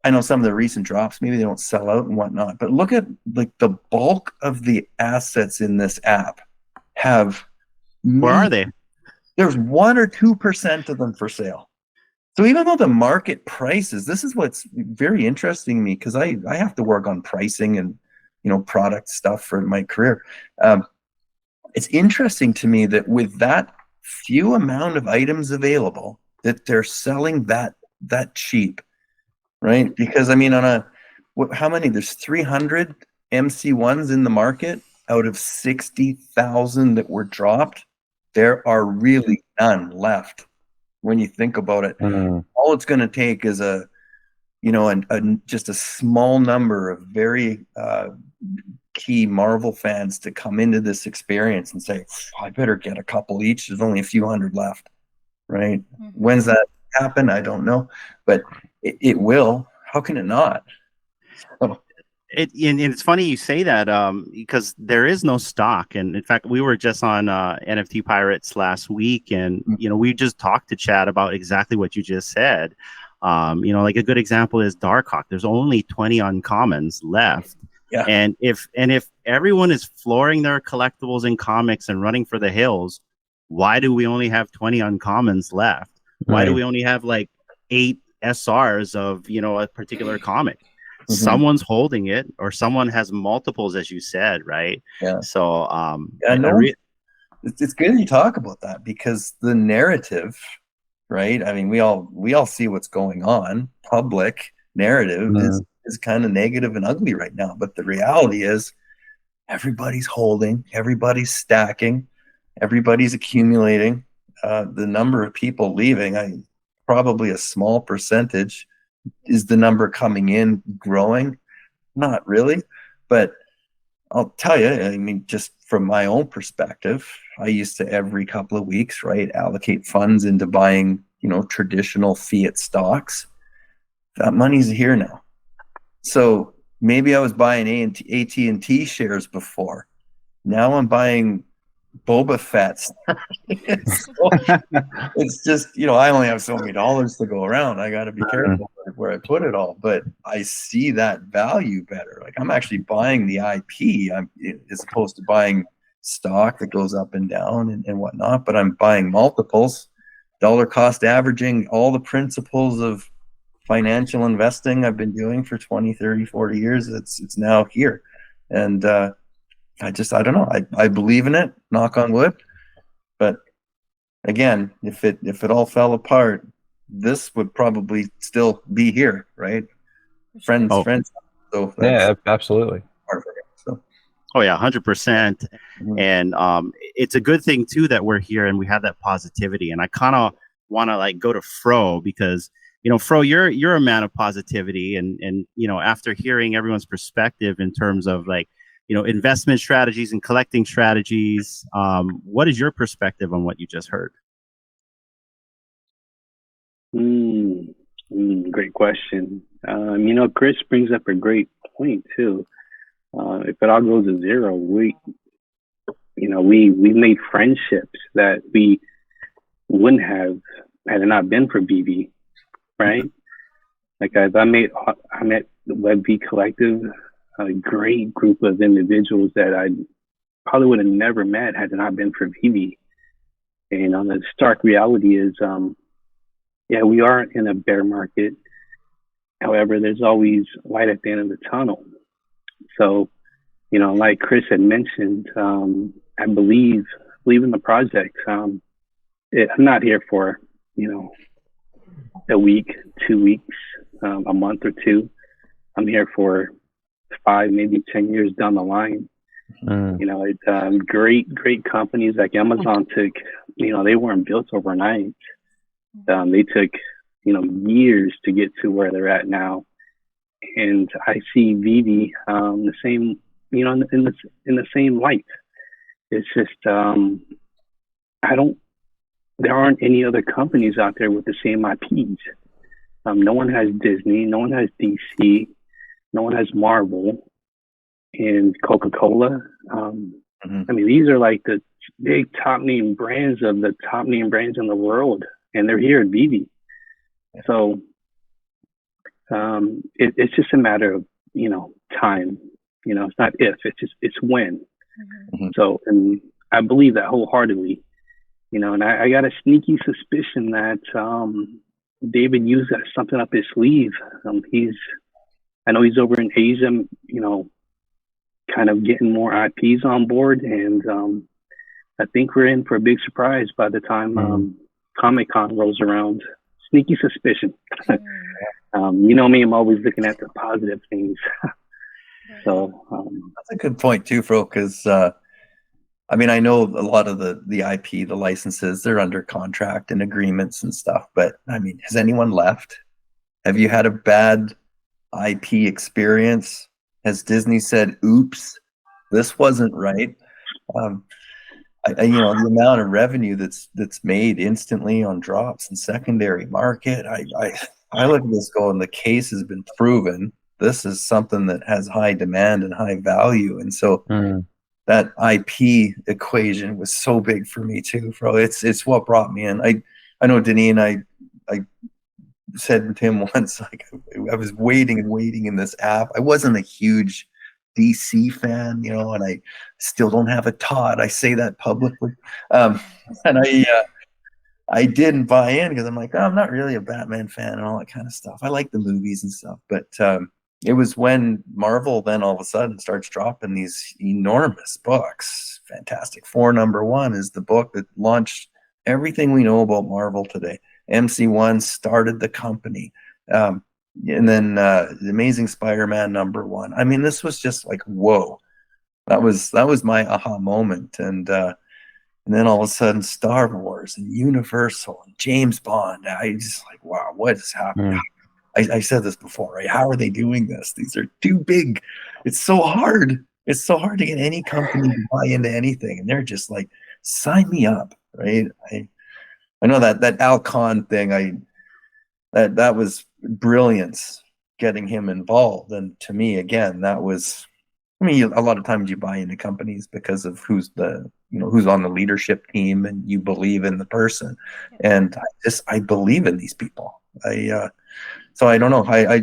I know some of the recent drops, maybe they don't sell out and whatnot, but look at like the bulk of the assets in this app have. Where are they? There's 1 or 2% of them for sale. So even though the market prices, this is what's very interesting to me, because I have to work on pricing and product stuff for my career. It's interesting to me that with that few amount of items available, that they're selling that cheap. Right? Because I mean, how many? There's 300 MC1s in the market, out of 60,000 that were dropped, there are really none left when you think about it. All it's going to take is just a small number of very key Marvel fans to come into this experience and say, I better get a couple each. There's only a few hundred left, right? When's that happen? I don't know, but it will. How can it not? So, and it's funny you say that because there is no stock, and in fact we were just on NFT Pirates last week, and we just talked to Chad about exactly what you just said. Like a good example is Darkhawk. There's only 20 uncommons left. Yeah. And if everyone is flooring their collectibles and comics and running for the hills, why do we only have 20 uncommons left? Why do we only have like 8 SRs of a particular comic? Someone's holding it, or someone has multiples, as you said, right? Yeah. So it's good you talk about that, because the narrative, right? I mean, we all see what's going on. Public narrative is kind of negative and ugly right now, but the reality is everybody's holding, everybody's stacking, everybody's accumulating. The number of people leaving, probably a small percentage. Is the number coming in growing? Not really, but I'll tell you, I mean, just from my own perspective, I used to every couple of weeks, right, allocate funds into buying, traditional fiat stocks. That money's here now. So maybe I was buying AT&T shares before. Now I'm buying Boba Fett's. It's just, I only have so many dollars to go around. I got to be careful where I put it all, but I see that value better. Like, I'm actually buying the IP as opposed to buying stock that goes up and down and whatnot, but I'm buying multiples, dollar cost averaging, all the principles of financial investing I've been doing for 20, 30, 40 years. It's now here. And, I don't know. I believe in it, knock on wood. But again, if it all fell apart, this would probably still be here, right? Friends. So yeah, absolutely. So. Oh yeah, 100%. And it's a good thing too that we're here and we have that positivity. And I kind of want to go to Fro, because Fro, you're a man of positivity, and after hearing everyone's perspective in terms of investment strategies and collecting strategies, what is your perspective on what you just heard? Great question. Chris brings up a great point too. If it all goes to zero, we made friendships that we wouldn't have had it not been for VeVe, right? Like I met the VeVe Collective, a great group of individuals that I probably would have never met had it not been for VeVe. And the stark reality is, we are in a bear market. However, there's always light at the end of the tunnel. So, like Chris had mentioned, I believe in the project. I'm not here for, a week, 2 weeks, a month or two. I'm here for 5, maybe 10 years down the line. It's great companies like Amazon took, they weren't built overnight. They took, years to get to where they're at now. And I see VeVe the same, in the same light. It's just there aren't any other companies out there with the same IPs. No one has Disney, no one has DC, no one has Marvel and Coca-Cola. I mean, these are like the big top name brands of the top name brands in the world, and they're here at VeVe. So it's just a matter of, time. It's not if, it's when. So, and I believe that wholeheartedly, and I got a sneaky suspicion that David used that something up his sleeve. I know he's over in Asia, kind of getting more IPs on board, and I think we're in for a big surprise by the time Comic-Con rolls around. Sneaky suspicion. Me, I'm always looking at the positive things. So That's a good point too, Fro, because I mean, I know a lot of the IP, the licenses, they're under contract and agreements and stuff. But I mean, has anyone left? Have you had a bad IP experience? Has Disney said, "Oops, this wasn't right"? Um, the amount of revenue that's made instantly on drops and secondary market. I look at this going, the case has been proven. This is something that has high demand and high value, and so that IP equation was so big for me too, bro. It's what brought me in. I know Denis and I said to him once, like, I was waiting and waiting in this app. I wasn't a huge DC fan, and I still don't have a Todd. I say that publicly. And I didn't buy in because I'm like, oh, I'm not really a Batman fan and all that kind of stuff. I like the movies and stuff. But it was when Marvel then all of a sudden starts dropping these enormous books. Fantastic Four #1 is the book that launched everything we know about Marvel today. MC1 started the company. And then The Amazing Spider-Man #1. I mean, this was just like, whoa. That was my aha moment. And then all of a sudden Star Wars and Universal and James Bond. I just like, wow, what is happening? I said this before, right? How are they doing this? These are too big. It's so hard. It's so hard to get any company to buy into anything. And they're just like, sign me up, right? I know that Al Khan thing, that was brilliance getting him involved. And to me, again, that was, I mean, a lot of times you buy into companies because of who's on the leadership team and you believe in the person. And I believe in these people. So I don't know. I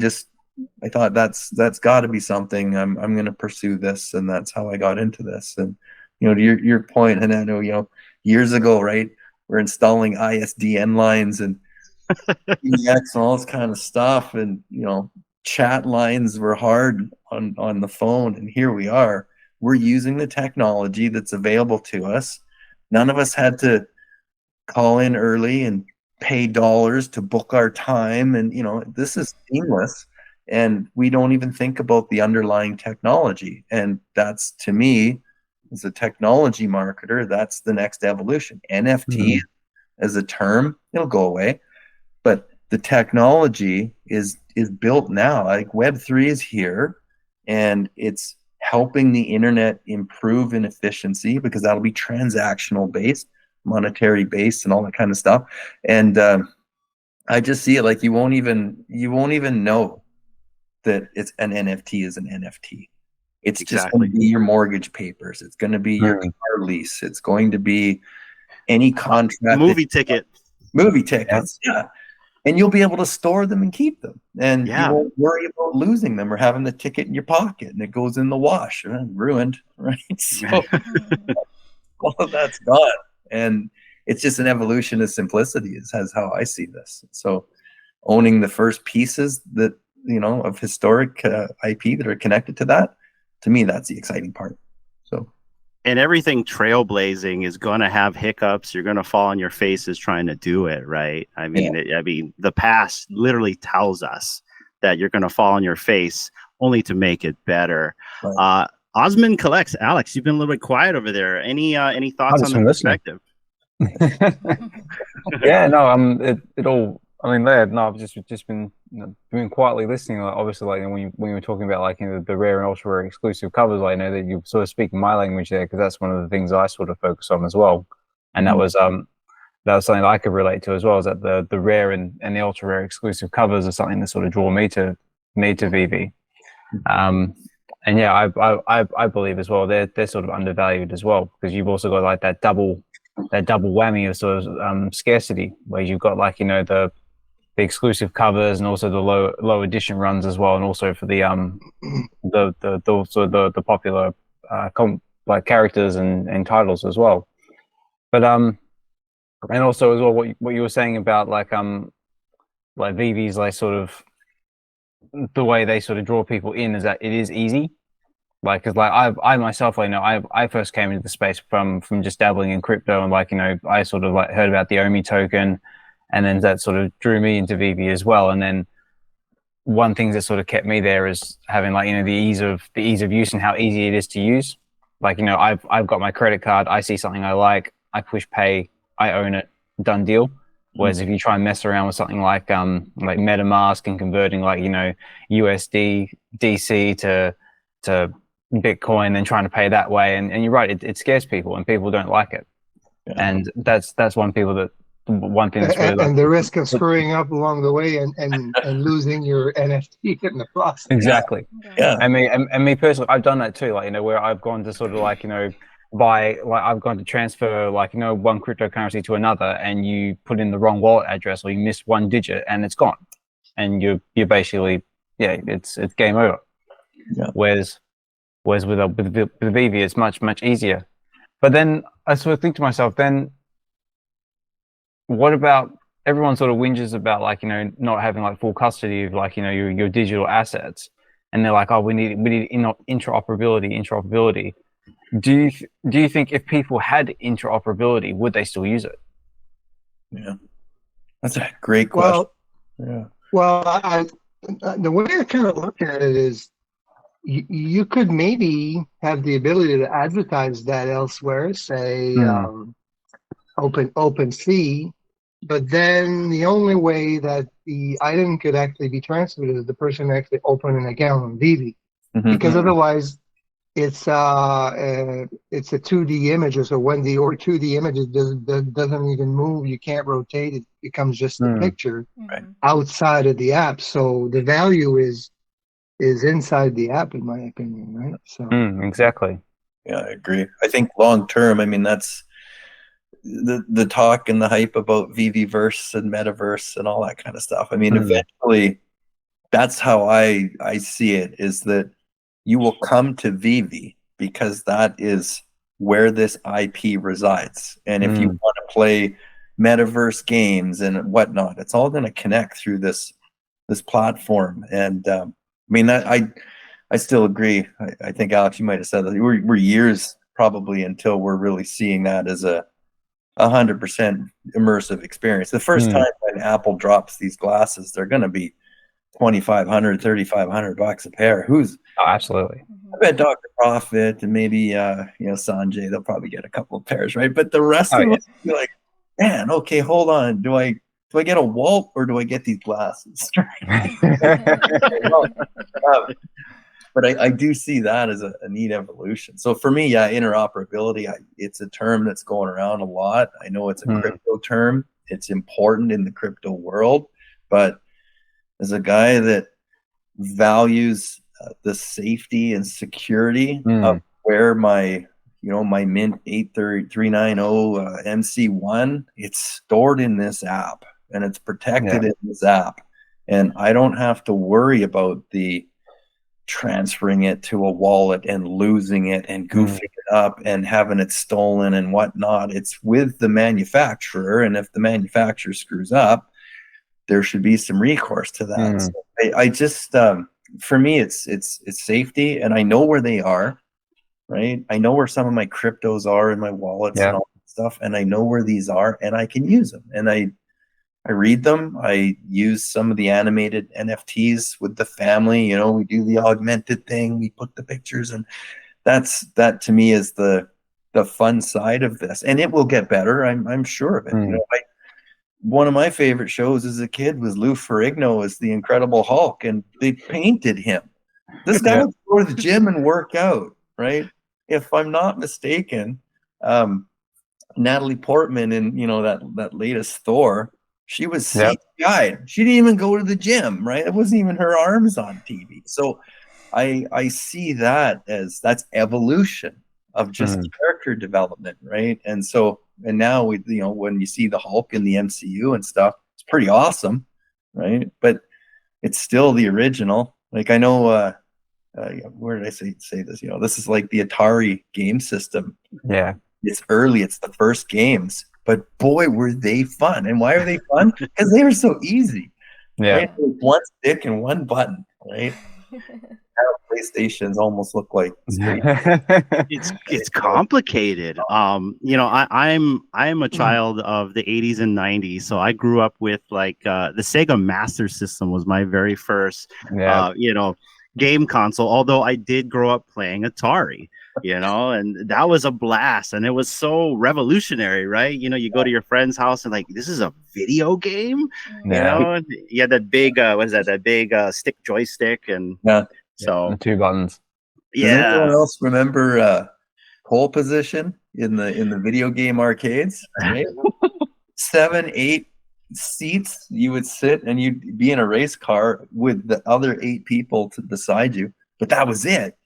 thought that's got to be something. I'm going to pursue this, and that's how I got into this. And to your point, and I know years ago, right? We're installing ISDN lines and EX and all this kind of stuff, and chat lines were hard on the phone, and here we are. We're using the technology that's available to us. None of us had to call in early and pay dollars to book our time, and this is seamless, and we don't even think about the underlying technology. And that's, to me, as a technology marketer, that's the next evolution. NFT as a term, it'll go away, but the technology is built now. Like Web3 is here, and it's helping the internet improve in efficiency because that'll be transactional based, monetary based, and all that kind of stuff. And I just see it like you won't even know that it's an NFT is an NFT. It's just going to be your mortgage papers. It's going to be your car lease. It's going to be any contract. Movie tickets. Yeah. And you'll be able to store them and keep them. And you won't worry about losing them or having the ticket in your pocket and it goes in the wash. Ruined, right? So all of that's gone. And it's just an evolution of simplicity is how I see this. So owning the first pieces that, of historic IP that are connected to that, to me, that's the exciting part. So, and everything trailblazing is going to have hiccups. You're going to fall on your faces trying to do it, right? I mean, the past literally tells us that you're going to fall on your face only to make it better. Right. Osmond collects. Alex, you've been a little bit quiet over there. Any thoughts on the perspective? Yeah, no, it all. I mean, no, I've just been been quietly listening. Like, obviously, like when you were talking about like the rare and ultra rare exclusive covers, I know that you're sort of speaking my language there because that's one of the things I sort of focus on as well. And that was something that I could relate to as well. Is that the rare and the ultra rare exclusive covers are something that sort of draw me to VeVe. And yeah, I believe as well they're sort of undervalued as well because you've also got like that double whammy of sort of scarcity where you've got like the exclusive covers and also the low edition runs as well, and also for the popular like characters and titles as well. But and also as well what you were saying about like VeVe's like sort of the way they sort of draw people in is that it is easy. Like, cause like I myself, I first came into the space from just dabbling in crypto and I sort of like heard about the OMI token, and then that sort of drew me into VeVe as well. And then one thing that sort of kept me there is having like, you know, the ease of use and how easy it is to use. Like, you know, I've got my credit card, I see something I like, I push pay, I own it, done deal. Whereas if you try and mess around with something like MetaMask and converting like, you know, USD DC to Bitcoin and trying to pay that way, and you're right, it scares people and people don't like it. Yeah. And that's one thing that's really and the risk of screwing up along the way and losing your NFT in the process. exactly. Yeah. I mean, and me personally, I've done that too. Like, you know, where I've gone to sort of like, you know, I've gone to transfer like, you know, one cryptocurrency to another, and you put in the wrong wallet address or you miss one digit and it's gone, and you're basically, yeah, it's game over. Yeah. Whereas with VeVe, it's much easier. But then I sort of think to myself, then what about everyone sort of whinges about like, you know, not having like full custody of like, you know, your digital assets, and they're like, oh, we need interoperability. Do you think if people had interoperability, would they still use it? Yeah, that's a great question. Well, the way I kind of look at it is, you could maybe have the ability to advertise that elsewhere, say OpenSea, but then the only way that the item could actually be transferred is the person actually open an account on VeVe, because otherwise it's a 2D image, or so 1D or 2D image, it doesn't even move. You can't rotate it. It becomes just a picture outside of the app. So the value is inside the app, in my opinion, right? So exactly. Yeah, I agree. I think long term, I mean, that's the talk and the hype about VeVeverse and Metaverse and all that kind of stuff. I mean, eventually, that's how I see it, is that you will come to VeVe because that is where this IP resides. And if you want to play Metaverse games and whatnot, it's all going to connect through this platform. And I mean, I still agree. I think, Alex, you might have said that we're years probably until we're really seeing that as a 100% immersive experience. The first time when Apple drops these glasses, they're going to be $2,500, $3,500 a pair. Absolutely. I bet Dr. Profit and maybe you know, Sanjay, they'll probably get a couple of pairs, right? But the rest of us be like, man, okay, hold on. Do I get a Walt or do I get these glasses? But I do see that as a neat evolution. So for me, yeah, interoperability, it's a term that's going around a lot. I know it's a crypto term. It's important in the crypto world. But as a guy that values the safety and security of where my Mint 83390 MC1, it's stored in this app and it's protected in this app. And I don't have to worry about the transferring it to a wallet and losing it and goofing it up and having it stolen and whatnot. It's with the manufacturer, and if the manufacturer screws up, there should be some recourse to that. So I just for me, it's safety, and I know where they are, right? I know where some of my cryptos are in my wallets and all that stuff, and I know where these are, and I can use them, and I read them. I use some of the animated NFTs with the family. You know, we do the augmented thing. We put the pictures, and that to me is the fun side of this. And it will get better. I'm sure of it. You know, one of my favorite shows as a kid was Lou Ferrigno as the Incredible Hulk, and they painted him. This guy would go to the gym and work out, right? If I'm not mistaken, Natalie Portman in, you know, that latest Thor, she was CGI'd. She didn't even go to the gym, right? It wasn't even her arms on TV. So I see that as that's evolution of just character development, right? And now we, you know, when you see the Hulk in the MCU and stuff, it's pretty awesome, right? But it's still the original. Like, I know where did I say this? You know, this is like the Atari game system. Yeah. It's early, it's the first games. But boy, were they fun. And why are they fun? Because they were so easy. Yeah. Right? One stick and one button, right? PlayStations almost look like space. It's complicated. You know, I'm a child of the 80s and 90s, so I grew up with like the Sega Master System was my very first Yeah. you know, game console, although I did grow up playing Atari, you know, and that was a blast, and it was so revolutionary, right? You know, you go to your friend's house and like, this is a video game, you Yeah. know, and you had that big what is that big stick joystick, and Yeah. so The 2 buttons. Does anyone yeah. else remember pole position in the video game arcades? Right? 7, 8 seats you would sit, and you'd be in a race car with the other 8 people beside you, but that was it.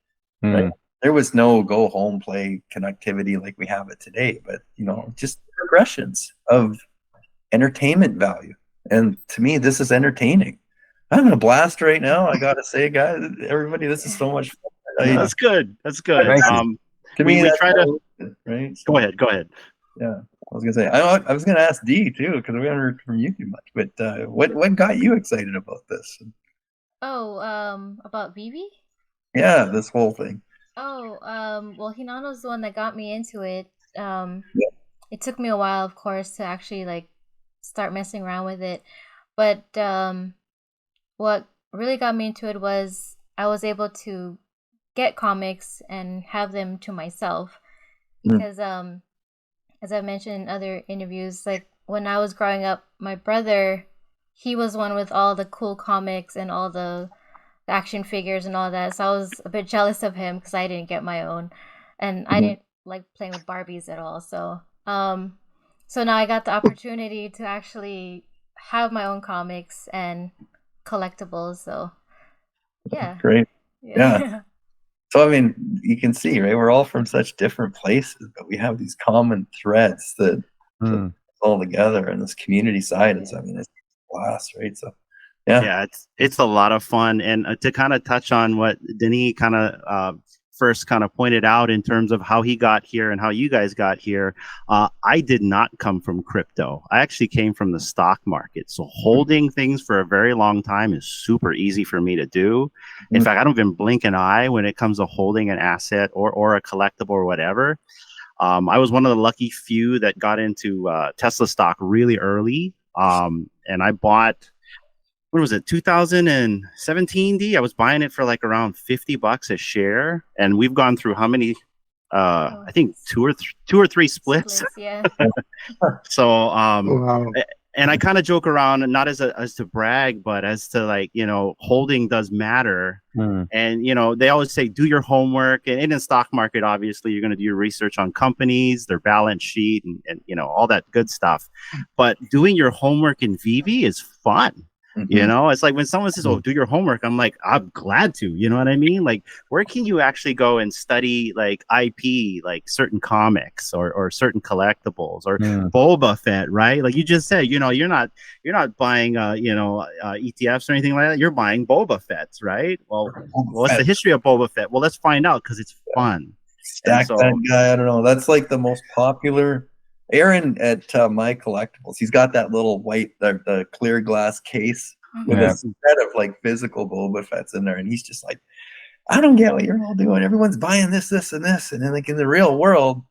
Right? There was no go home play connectivity like we have it today, but you know, just progressions of entertainment value. And to me, this is entertaining. I'm having a blast right now. I gotta say, guys, everybody, this is so much fun. That's good. That's good. Thank you. To we me, that's try to right. go ahead. Go ahead. Yeah, I was gonna say. I was gonna ask Dee too, because we haven't heard from you too much. But what got you excited about this? Oh, about VeVe? Yeah, this whole thing. Oh, well, Hinano's the one that got me into it. Yeah. It took me a while, of course, to actually like start messing around with it. But what really got me into it was I was able to get comics and have them to myself because as I mentioned in other interviews, like when I was growing up, my brother, he was one with all the cool comics and all the action figures and all that. So I was a bit jealous of him because I didn't get my own, and I didn't like playing with Barbies at all. So so now I got the opportunity to actually have my own comics and collectibles. So yeah. Great. Yeah. So I mean, you can see, right? We're all from such different places, but we have these common threads that all together, and this community side is, I mean, it's a blast, right? So yeah, it's a lot of fun. And to kind of touch on what Denis kind of first kind of pointed out in terms of how he got here and how you guys got here, I did not come from crypto. I actually came from the stock market. So holding things for a very long time is super easy for me to do. In fact, I don't even blink an eye when it comes to holding an asset or a collectible or whatever. I was one of the lucky few that got into Tesla stock really early. And I bought, what was it, 2017, D? I was buying it for like around $50 a share, and we've gone through how many? I think two or three splits. Yeah. So Wow. and I kind of joke around, not as to brag, but as to like, you know, holding does matter. And you know, they always say do your homework, and in the stock market, obviously, you're going to do your research on companies, their balance sheet, and you know, all that good stuff. But doing your homework in VeVe is fun. You know, it's like when someone says, "Oh, do your homework," I'm like, I'm glad to. You know what I mean? Like, where can you actually go and study like IP, like certain comics or certain collectibles or Boba Fett, right? Like you just said, you know, you're not buying ETFs or anything like that. You're buying Boba Fett's, right? Well, what's the history of Boba Fett? Well, let's find out because it's fun. Stack that guy. I don't know. That's like the most popular. Aaron at My Collectibles, he's got that little white, the clear glass case with a set of like physical Boba Fett's in there, and he's just like, I don't get what you're all doing. Everyone's buying this, this, and this, and then like in the real world,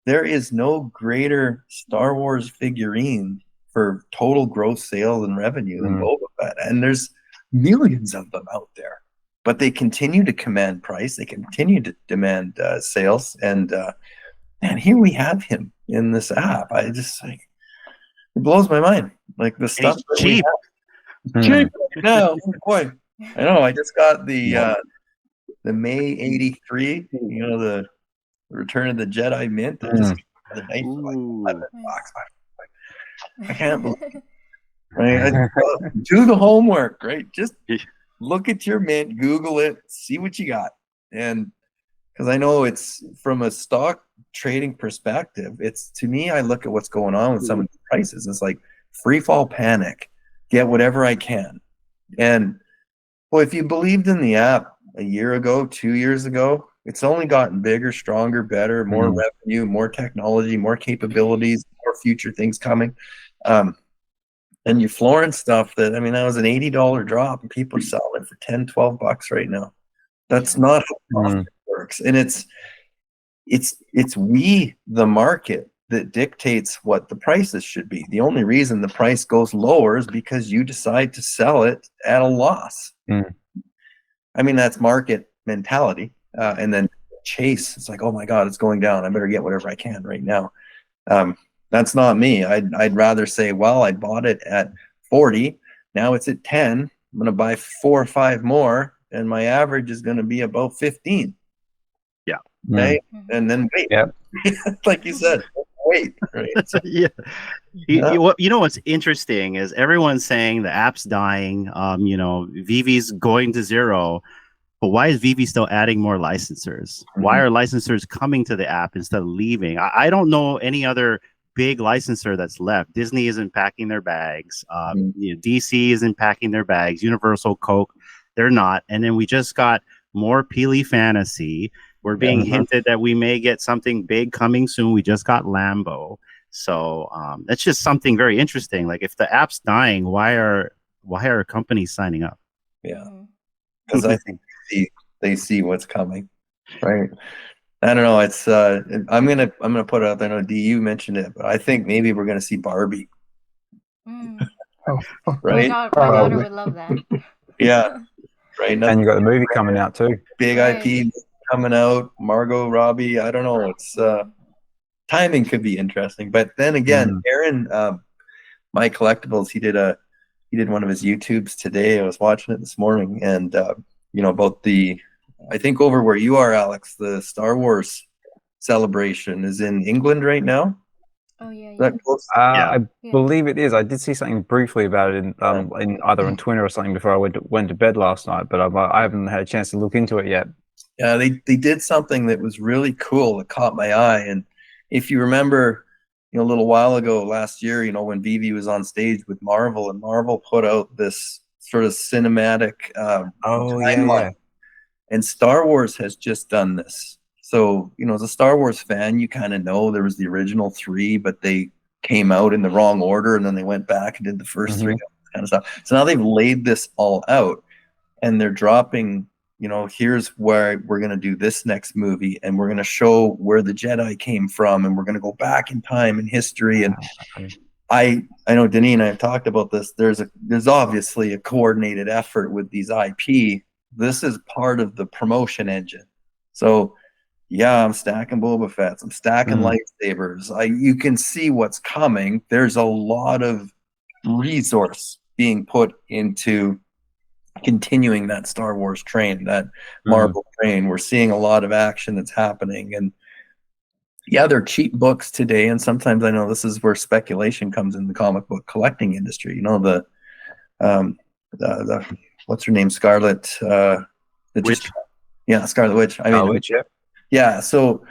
there is no greater Star Wars figurine for total gross sales and revenue than Boba Fett, and there's millions of them out there. But they continue to command price. They continue to demand sales, and man, here we have him in this app. I just like, it blows my mind. Like the stuff cheap. Cheap. No, boy. I know. I just got the May '83. You know, the Return of the Jedi mint. I just got the night for like $11. I can't believe it. Right? Do the homework, right? Just look at your mint, Google it, see what you got, and because I know it's from a stock trading perspective, it's, to me, I look at what's going on with some of the prices. It's like free fall panic, get whatever I can. And well, if you believed in the app a year ago, 2 years ago, it's only gotten bigger, stronger, better, more revenue, more technology, more capabilities, more future things coming. And you flooring stuff that, I mean, that was an $80 drop, and people are selling it for $10, $12 right now. That's not how profit works. And it's we, the market, that dictates what the prices should be. The only reason the price goes lower is because you decide to sell it at a loss. I mean, that's market mentality. And then chase, it's like, oh my God, it's going down. I better get whatever I can right now. That's not me. I'd rather say, well, I bought it at 40. Now it's at 10. I'm going to buy 4 or 5 more, and my average is going to be about 15. Yeah. Okay. And then wait. Yeah. Like you said, wait. Right. So, Yeah. You know what's interesting is everyone's saying the app's dying. You know, VeVe's going to zero. But why is VeVe still adding more licensors? Why are licensors coming to the app instead of leaving? I don't know any other big licensor that's left. Disney isn't packing their bags. You know, DC isn't packing their bags. Universal, Coke, they're not. And then we just got more Peely Fantasy. We're being hinted that we may get something big coming soon. We just got Lambo. So that's just something very interesting. Like, if the app's dying, why are companies signing up? Yeah. Because I think they see what's coming, right? I don't know. It's I'm gonna put it out there. I know DU mentioned it, but I think maybe we're gonna see Barbie. Right? My daughter would love that. Yeah. Right. And you got the movie coming out too. Big IP coming out. Margot Robbie. I don't know. It's timing could be interesting, but then again, Aaron, my collectibles, he did one of his YouTubes today. I was watching it this morning, and you know, about I think over where you are, Alex, the Star Wars celebration is in England right now. Oh yeah. I believe it is. I did see something briefly about it in either on Twitter or something before I went to bed last night, but I haven't had a chance to look into it yet. Yeah, they did something that was really cool that caught my eye. And if you remember, you know, a little while ago last year, you know, when VeVe was on stage with Marvel, and Marvel put out this sort of cinematic timeline. And Star Wars has just done this. So, you know, as a Star Wars fan, you kind of know there was the original 3, but they came out in the wrong order, and then they went back and did the first 3 kind of stuff. So now they've laid this all out, and they're dropping, you know, here's where we're going to do this next movie, and we're going to show where the Jedi came from, and we're going to go back in time in history. And I know Denis and I have talked about this. There's obviously a coordinated effort with these IP. This is part of the promotion engine. So yeah, I'm stacking Boba Fett's, I'm stacking lightsabers. You can see what's coming. There's a lot of resource being put into continuing that Star Wars train, that Marvel train. We're seeing a lot of action that's happening. And yeah, they're cheap books today. And sometimes, I know this is where speculation comes in the comic book collecting industry. You know, the what's her name? Scarlet, Witch. Scarlet Witch. I mean, Witch, yeah. Yeah. So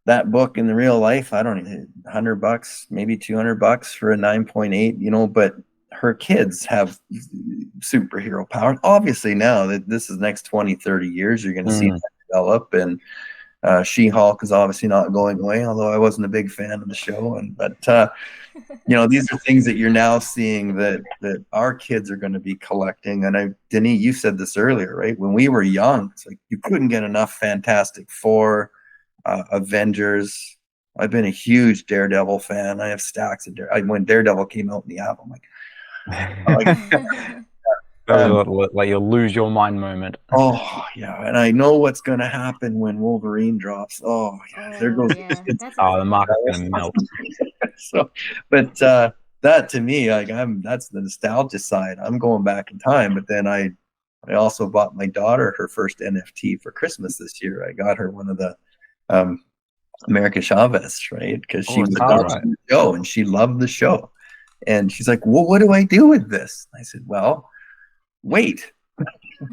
that book in the real life, I don't even, $100, maybe $200 for a 9.8, you know, but her kids have superhero power. Obviously now that this is the next 20, 30 years, you're going to see that develop. And She-Hulk is obviously not going away, although I wasn't a big fan of the show. But you know, these are things that you're now seeing that our kids are going to be collecting. And Denis, you said this earlier, right? When we were young, it's like you couldn't get enough Fantastic Four, Avengers. I've been a huge Daredevil fan. I have stacks of when Daredevil came out in the app, I'm like, that was like your lose your mind moment. Oh yeah, and I know what's going to happen when Wolverine drops. Oh yeah, there goes. Yeah. The market's going to melt. So, but that to me, like, that's the nostalgia side. I'm going back in time, but then I also bought my daughter her first NFT for Christmas this year. I got her one of the America Chavez, right? Because she was watching the show and she loved the show, and she's like, "Well, what do I do with this?" I said, "Well, wait."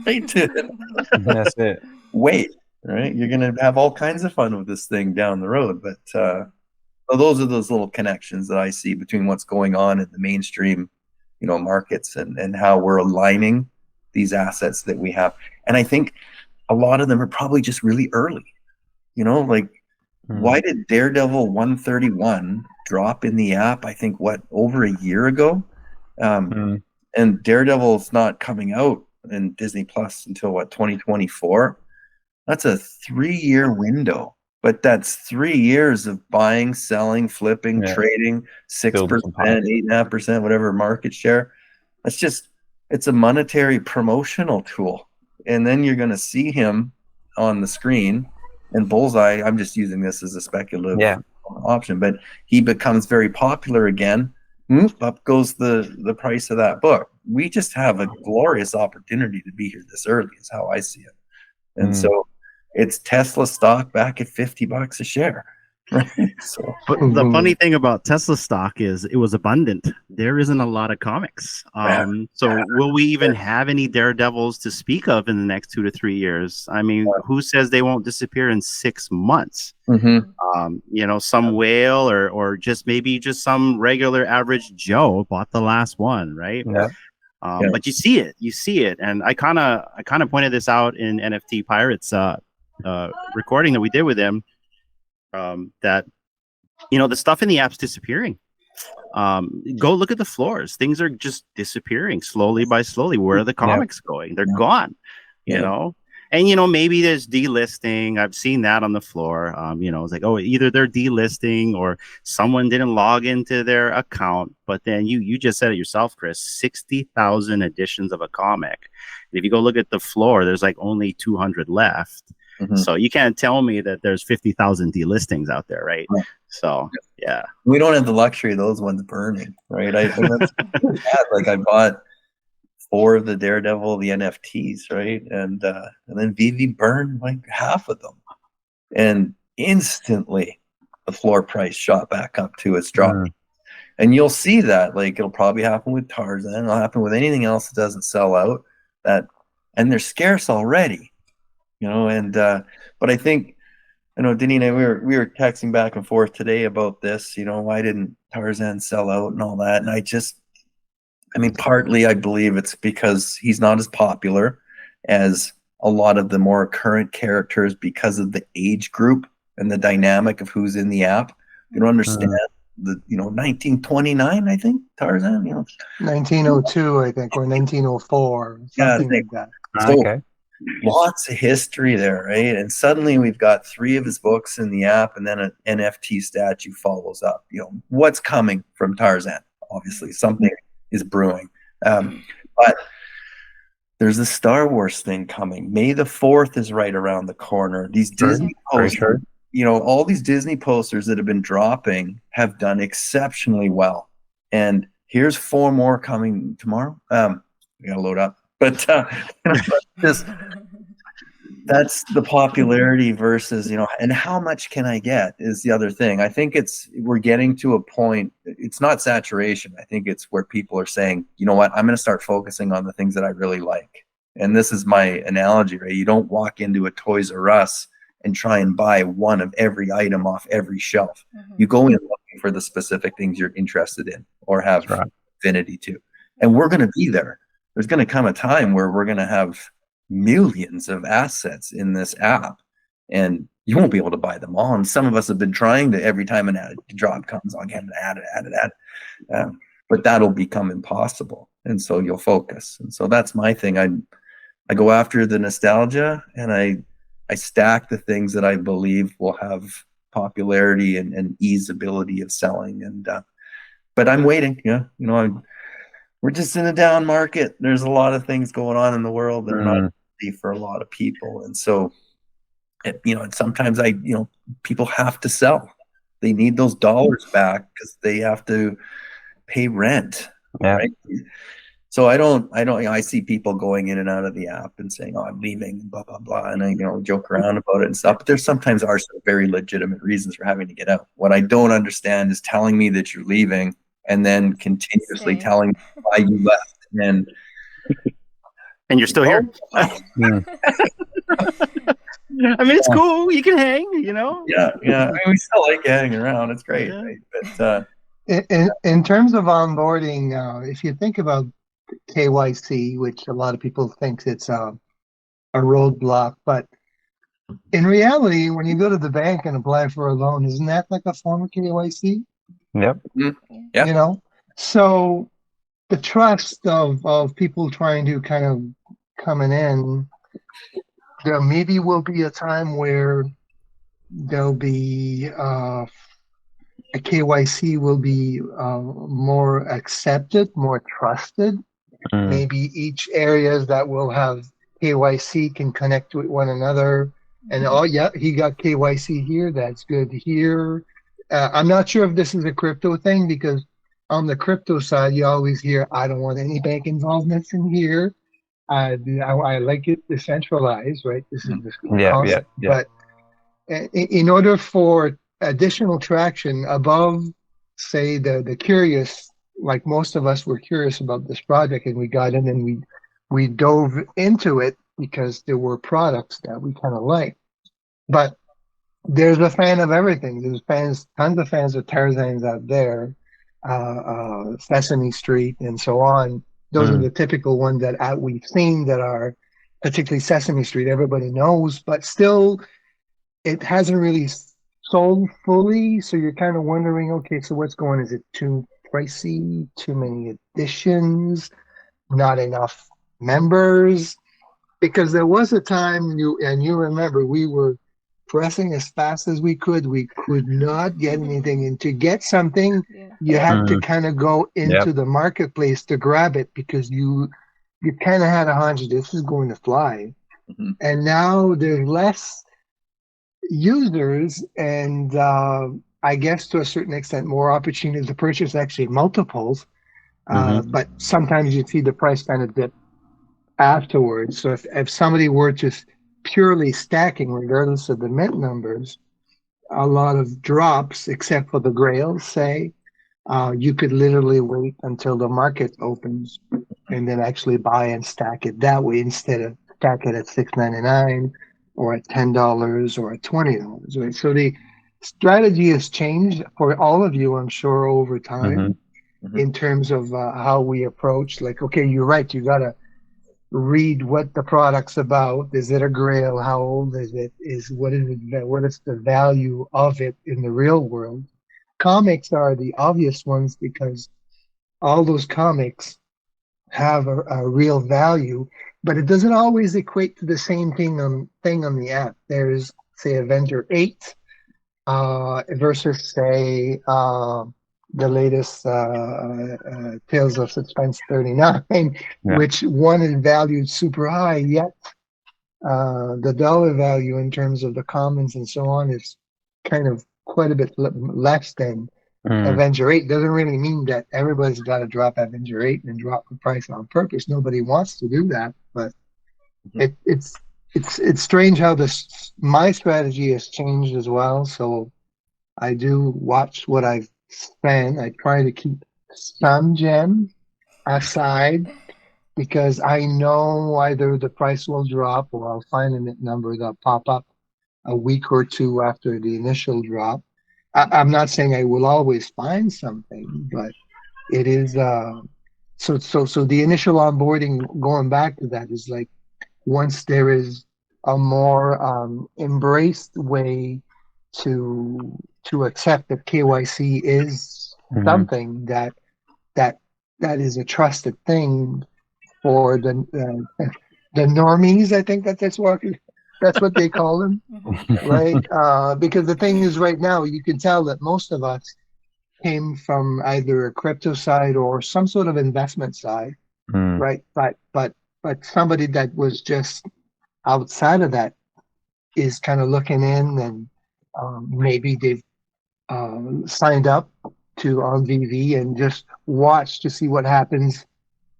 That's it. Wait, right? You're gonna have all kinds of fun with this thing down the road. But so those are those little connections that I see between what's going on in the mainstream, you know, markets and how we're aligning these assets that we have. And I think a lot of them are probably just really early. You know, like why did Daredevil 131 drop in the app? I think over a year ago, and Daredevil's not coming out in Disney Plus until 2024. That's a 3-year window. But that's 3 years of buying, selling, flipping, Yeah. trading, 6%, Building some pipe. 8.5%, whatever market share. It's a monetary promotional tool. And then you're going to see him on the screen and Bullseye. I'm just using this as a speculative option, but he becomes very popular again. Up goes the price of that book. We just have a glorious opportunity to be here this early, is how I see it. And so it's Tesla stock back at $50 a share. Right? So, but the funny thing about Tesla stock is it was abundant. There isn't a lot of comics. So will we even have any Daredevils to speak of in the next 2 to 3 years? I mean, who says they won't disappear in 6 months? You know, some whale or just maybe just some regular average Joe bought the last one, right? But you see it. And I kind of pointed this out in NFT Pirates recording that we did with him, that, you know, the stuff in the app's disappearing. Go look at the floors. Things are just disappearing slowly. Where are the comics going? They're gone, you know? And, you know, maybe there's delisting. I've seen that on the floor. You know, it's like, oh, either they're delisting or someone didn't log into their account. But then you just said it yourself, Chris, 60,000 editions of a comic. And if you go look at the floor, there's like only 200 left. So you can't tell me that there's 50,000 delistings out there, right? So, yeah. We don't have the luxury of those ones burning, right? I bought 4 of the Daredevil, the NFTs, right? And then VeVe burned like half of them. And instantly the floor price shot back up to its drop. And you'll see that, like, it'll probably happen with Tarzan. It'll happen with anything else that doesn't sell out. And they're scarce already. You know, and but I think, you know, Denny and I, we were texting back and forth today about this. You know, why didn't Tarzan sell out and all that? And I mean, partly I believe it's because he's not as popular as a lot of the more current characters because of the age group and the dynamic of who's in the app. You don't understand the, you know, 1929, I think Tarzan. You know, 1902, I think, or 1904, something like that. So, lots of history there, right? And suddenly we've got 3 of his books in the app, and then an NFT statue follows up. You know, what's coming from Tarzan? Obviously, something is brewing. But there's a Star Wars thing coming. May the 4th is right around the corner. These Disney posters, you know, all these Disney posters that have been dropping have done exceptionally well. And here's 4 more coming tomorrow. We gotta load up. But that's the popularity versus, you know, and how much can I get is the other thing. I think we're getting to a point, it's not saturation. I think it's where people are saying, you know what, I'm going to start focusing on the things that I really like. And this is my analogy, right? You don't walk into a Toys R Us and try and buy one of every item off every shelf. You go in looking for the specific things you're interested in or have affinity to. And we're going to be there. There's going to come a time where we're going to have millions of assets in this app, and you won't be able to buy them all. And some of us have been trying to, every time an ad drop comes on, add it. But that'll become impossible. And so you'll focus. And so that's my thing. I go after the nostalgia, and I stack the things that I believe will have popularity and easeability of selling. And but I'm waiting. You know, we're just in a down market. There's a lot of things going on in the world that are not easy for a lot of people. And so, you know, and sometimes people have to sell. They need those dollars back because they have to pay rent. Right? So I see people going in and out of the app and saying, oh, I'm leaving, blah, blah, blah. And I, joke around about it and stuff. But there sometimes are some very legitimate reasons for having to get out. What I don't understand is telling me that you're leaving and then continuously telling me why you left. And you're still here. I mean, it's cool. You can hang, Yeah. I mean, we still like hanging around. It's great. Yeah. Right? But in terms of onboarding, if you think about KYC, which a lot of people think it's a roadblock, but in reality, when you go to the bank and apply for a loan, isn't that like a form of KYC? Yep. Yeah. So the trust of people trying to kind of coming in, there maybe will be a time where there'll be a KYC will be more accepted, more trusted. Maybe each areas that will have KYC can connect with one another. And oh yeah, he got KYC here. That's good here. I'm not sure if this is a crypto thing because on the crypto side, you always hear, "I don't want any bank involvements in here. I like it decentralized, right? This is the Yeah, concept." yeah. But in order for additional traction above, say, the curious, like most of us were curious about this project and we got in and we dove into it because there were products that we kind of liked. But there's a fan of everything. There's fans, tons of fans of Tarzan's out there, Sesame Street, and so on. Those are the typical ones that we've seen that are particularly Sesame Street. Everybody knows, but still, it hasn't really sold fully. So you're kind of wondering, okay, so what's going? Is it too pricey? Too many editions? Not enough members? Because there was a time, you remember, we were pressing as fast as we could. We could not get anything, and to get something, you had to kind of go into the marketplace to grab it because you kind of had a hunch this is going to fly. And now there's less users, and I guess to a certain extent more opportunities to purchase, actually multiples. But sometimes you see the price kind of dip afterwards. So if somebody were just purely stacking, regardless of the mint numbers, a lot of drops, except for the grails, say, you could literally wait until the market opens and then actually buy and stack it that way instead of stack it at $6.99 or at $10 or at $20. Right. So the strategy has changed for all of you, I'm sure, over time in terms of how we approach. Like, okay, you're right. You gotta read what the product's about. Is it a grail? How old is it? What is the value of it in the real world? Comics are the obvious ones because all those comics have a real value, but it doesn't always equate to the same thing on the app. There's, say, Avenger 8 versus, say, the latest Tales of Suspense 39, which one is valued super high, yet the dollar value in terms of the commons and so on is kind of quite a bit less than Avenger 8. Doesn't really mean that everybody's got to drop Avenger 8 and drop the price on purpose. Nobody wants to do that, but it's strange how my strategy has changed as well. So I do watch what I've spent. I try to keep some gems aside because I know either the price will drop or I'll find a mint number that'll pop up a week or two after the initial drop. I'm not saying I will always find something, but it is so the initial onboarding, going back to that, is like once there is a more embraced way to accept that KYC is something that is a trusted thing for the normies. I think that's what they call them, right? Because the thing is, right now you can tell that most of us came from either a crypto side or some sort of investment side, right? But somebody that was just outside of that is kind of looking in, and maybe they've signed up on VeVe and just watch to see what happens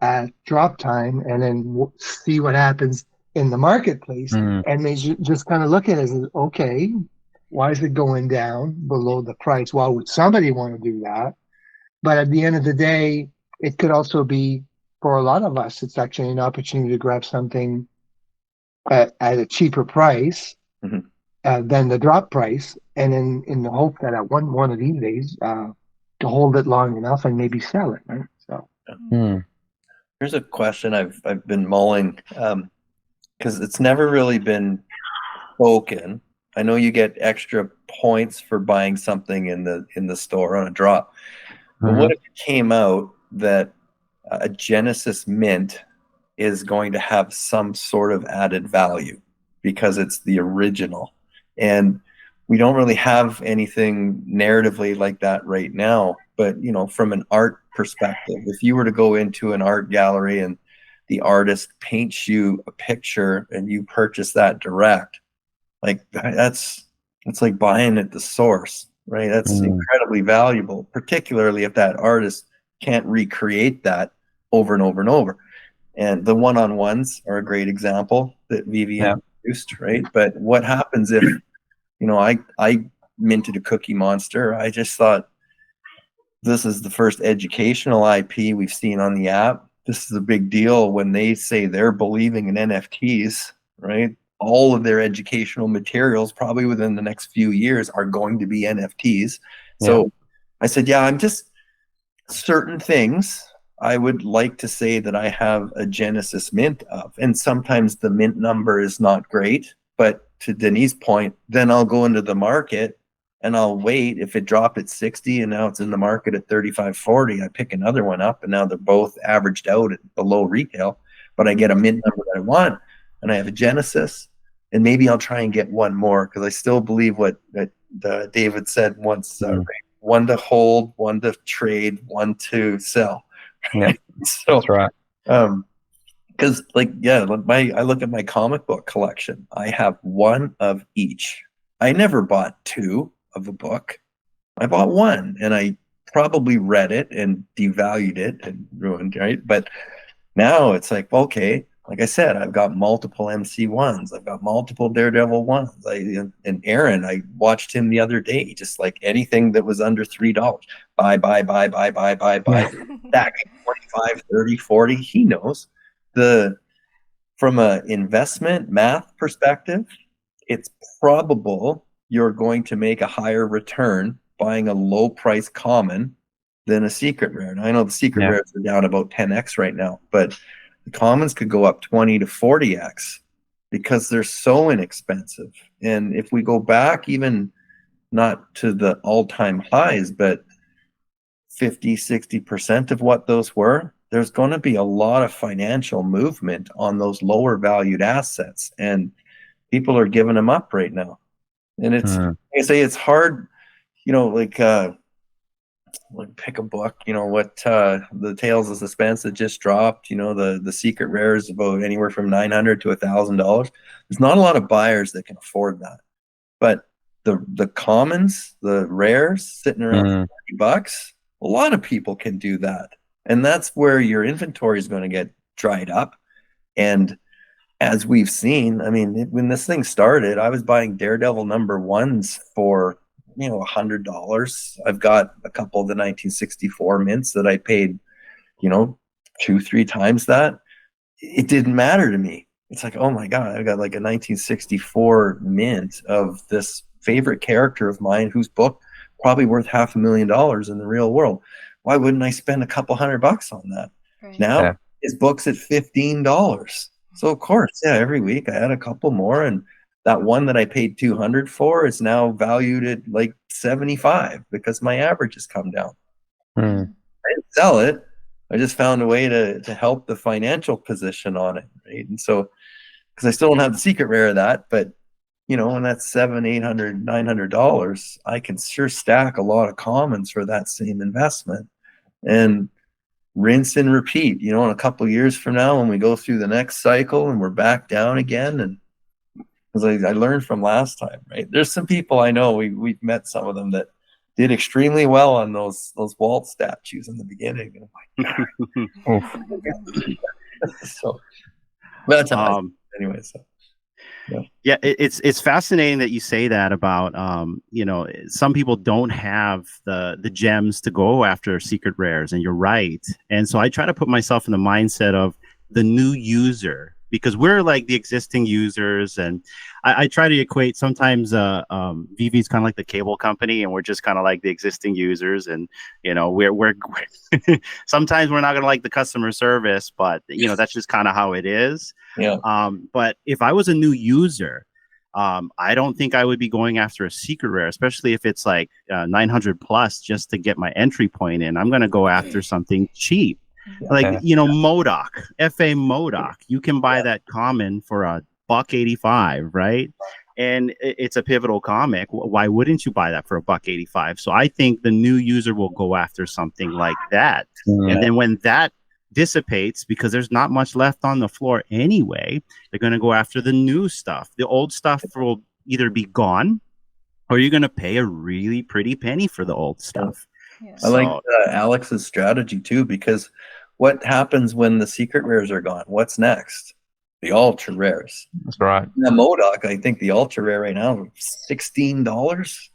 at drop time, and then see what happens in the marketplace, and they just kind of look at it as, okay, why is it going down below the price? Why would somebody want to do that? But at the end of the day, it could also be, for a lot of us, it's actually an opportunity to grab something at a cheaper price than the drop price, and in the hope that at one of these days to hold it long enough and maybe sell it, right? So here's a question I've been mulling because it's never really been spoken. I know you get extra points for buying something in the store on a drop, but what if it came out that a Genesis mint is going to have some sort of added value? because it's the original. And we don't really have anything narratively like that right now. But, you know, from an art perspective, if you were to go into an art gallery and the artist paints you a picture and you purchase that direct, like that's like buying at the source, right? That's incredibly valuable, particularly if that artist can't recreate that over and over and over. And the one-on-ones are a great example that VeVe introduced, right? But what happens if, you know, I minted a Cookie Monster. I just thought, this is the first educational IP we've seen on the app. This is a big deal when they say they're believing in NFTs, right? All of their educational materials probably within the next few years are going to be NFTs. So I said, yeah, I'm just certain things I would like to say that I have a Genesis mint of. And sometimes the mint number is not great, but to Denise' point, then I'll go into the market and I'll wait. If it dropped at 60 and now it's in the market at 35.40, I pick another one up, and now they're both averaged out at below retail, but I get a mint number that I want, and I have a Genesis, and maybe I'll try and get one more, because I still believe what David said once, one to hold, one to trade, one to sell. Yeah, so that's right. Because I look at my comic book collection. I have one of each. I never bought two of a book. I bought one, and I probably read it and devalued it and ruined, right? But now it's like, okay, like I said, I've got multiple MC1s. I've got multiple Daredevil 1s. And Aaron, I watched him the other day, just like anything that was under $3. Buy. Stack 25, 30, 40. He knows. From an investment math perspective, it's probable you're going to make a higher return buying a low price common than a secret rare. And I know the secret rares are down about 10x right now, but the commons could go up 20 to 40x because they're so inexpensive. And if we go back, even not to the all-time highs, but 50, 60% of what those were, there's going to be a lot of financial movement on those lower valued assets, and people are giving them up right now. And it's, like I say, it's hard, you know, like pick a book, you know, what the Tales of Suspense that just dropped, you know, the secret rare is about anywhere from $900 to $1,000. There's not a lot of buyers that can afford that, but the commons, the rares sitting around $40, a lot of people can do that. And that's where your inventory is going to get dried up. And as we've seen, I mean, when this thing started, I was buying Daredevil #1s for, you know, $100. I've got a couple of the 1964 mints that I paid, you know, 2-3 times that. It didn't matter to me. It's like, oh my God, I've got like a 1964 mint of this favorite character of mine whose book probably worth $500,000 in the real world. Why wouldn't I spend a couple $100 on that? Right. Now his book's at $15. So of course, every week I add a couple more, and that one that I paid $200 for is now valued at like $75 because my average has come down. I didn't sell it. I just found a way to help the financial position on it, right? And so, because I still don't have the secret rare of that, but you know, when that's $700, $800, $900, I can sure stack a lot of commons for that same investment and rinse and repeat. You know, in a couple of years from now, when we go through the next cycle and we're back down again, and because I learned from last time, right? There's some people I know, we've met some of them that did extremely well on those Walt statues in the beginning. And I'm like, so that's anyway. So. Yeah, it's fascinating that you say that about you know, some people don't have the gems to go after secret rares, and you're right. And so I try to put myself in the mindset of the new user, because we're like the existing users, and I try to equate sometimes VeVe is kind of like the cable company, and we're just kind of like the existing users, and you know, we're sometimes we're not going to like the customer service, but you know, that's just kind of how it is. But if I was a new user, I don't think I would be going after a secret rare, especially if it's like 900 plus just to get my entry point in. I'm going to go after something cheap. Like, you know, MODOK, FA MODOK, you can buy that common for $1.85, right? And it's a pivotal comic. Why wouldn't you buy that for $1.85? So I think the new user will go after something like that. And then when that dissipates, because there's not much left on the floor anyway, they're going to go after the new stuff. The old stuff will either be gone, or you're going to pay a really pretty penny for the old stuff. Yeah. I like Alex's strategy too, because what happens when the secret rares are gone? What's next? The ultra rares. That's right. The Modoc, I think the ultra rare right now is $16.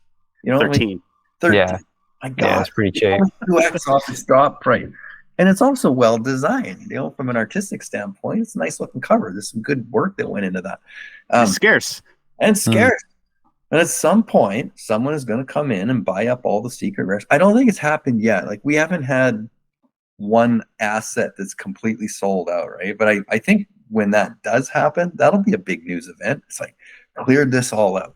You know, 13. 13. Yeah. My God, Yeah, it's pretty cheap. 2x off its drop price. And it's also well designed, you know, from an artistic standpoint. It's a nice looking cover. There's some good work that went into that. It's scarce. And scarce. And at some point, someone is going to come in and buy up all the secret rares. I don't think it's happened yet. Like, we haven't had one asset that's completely sold out, right? But I think when that does happen, that'll be a big news event. It's like, cleared this all out.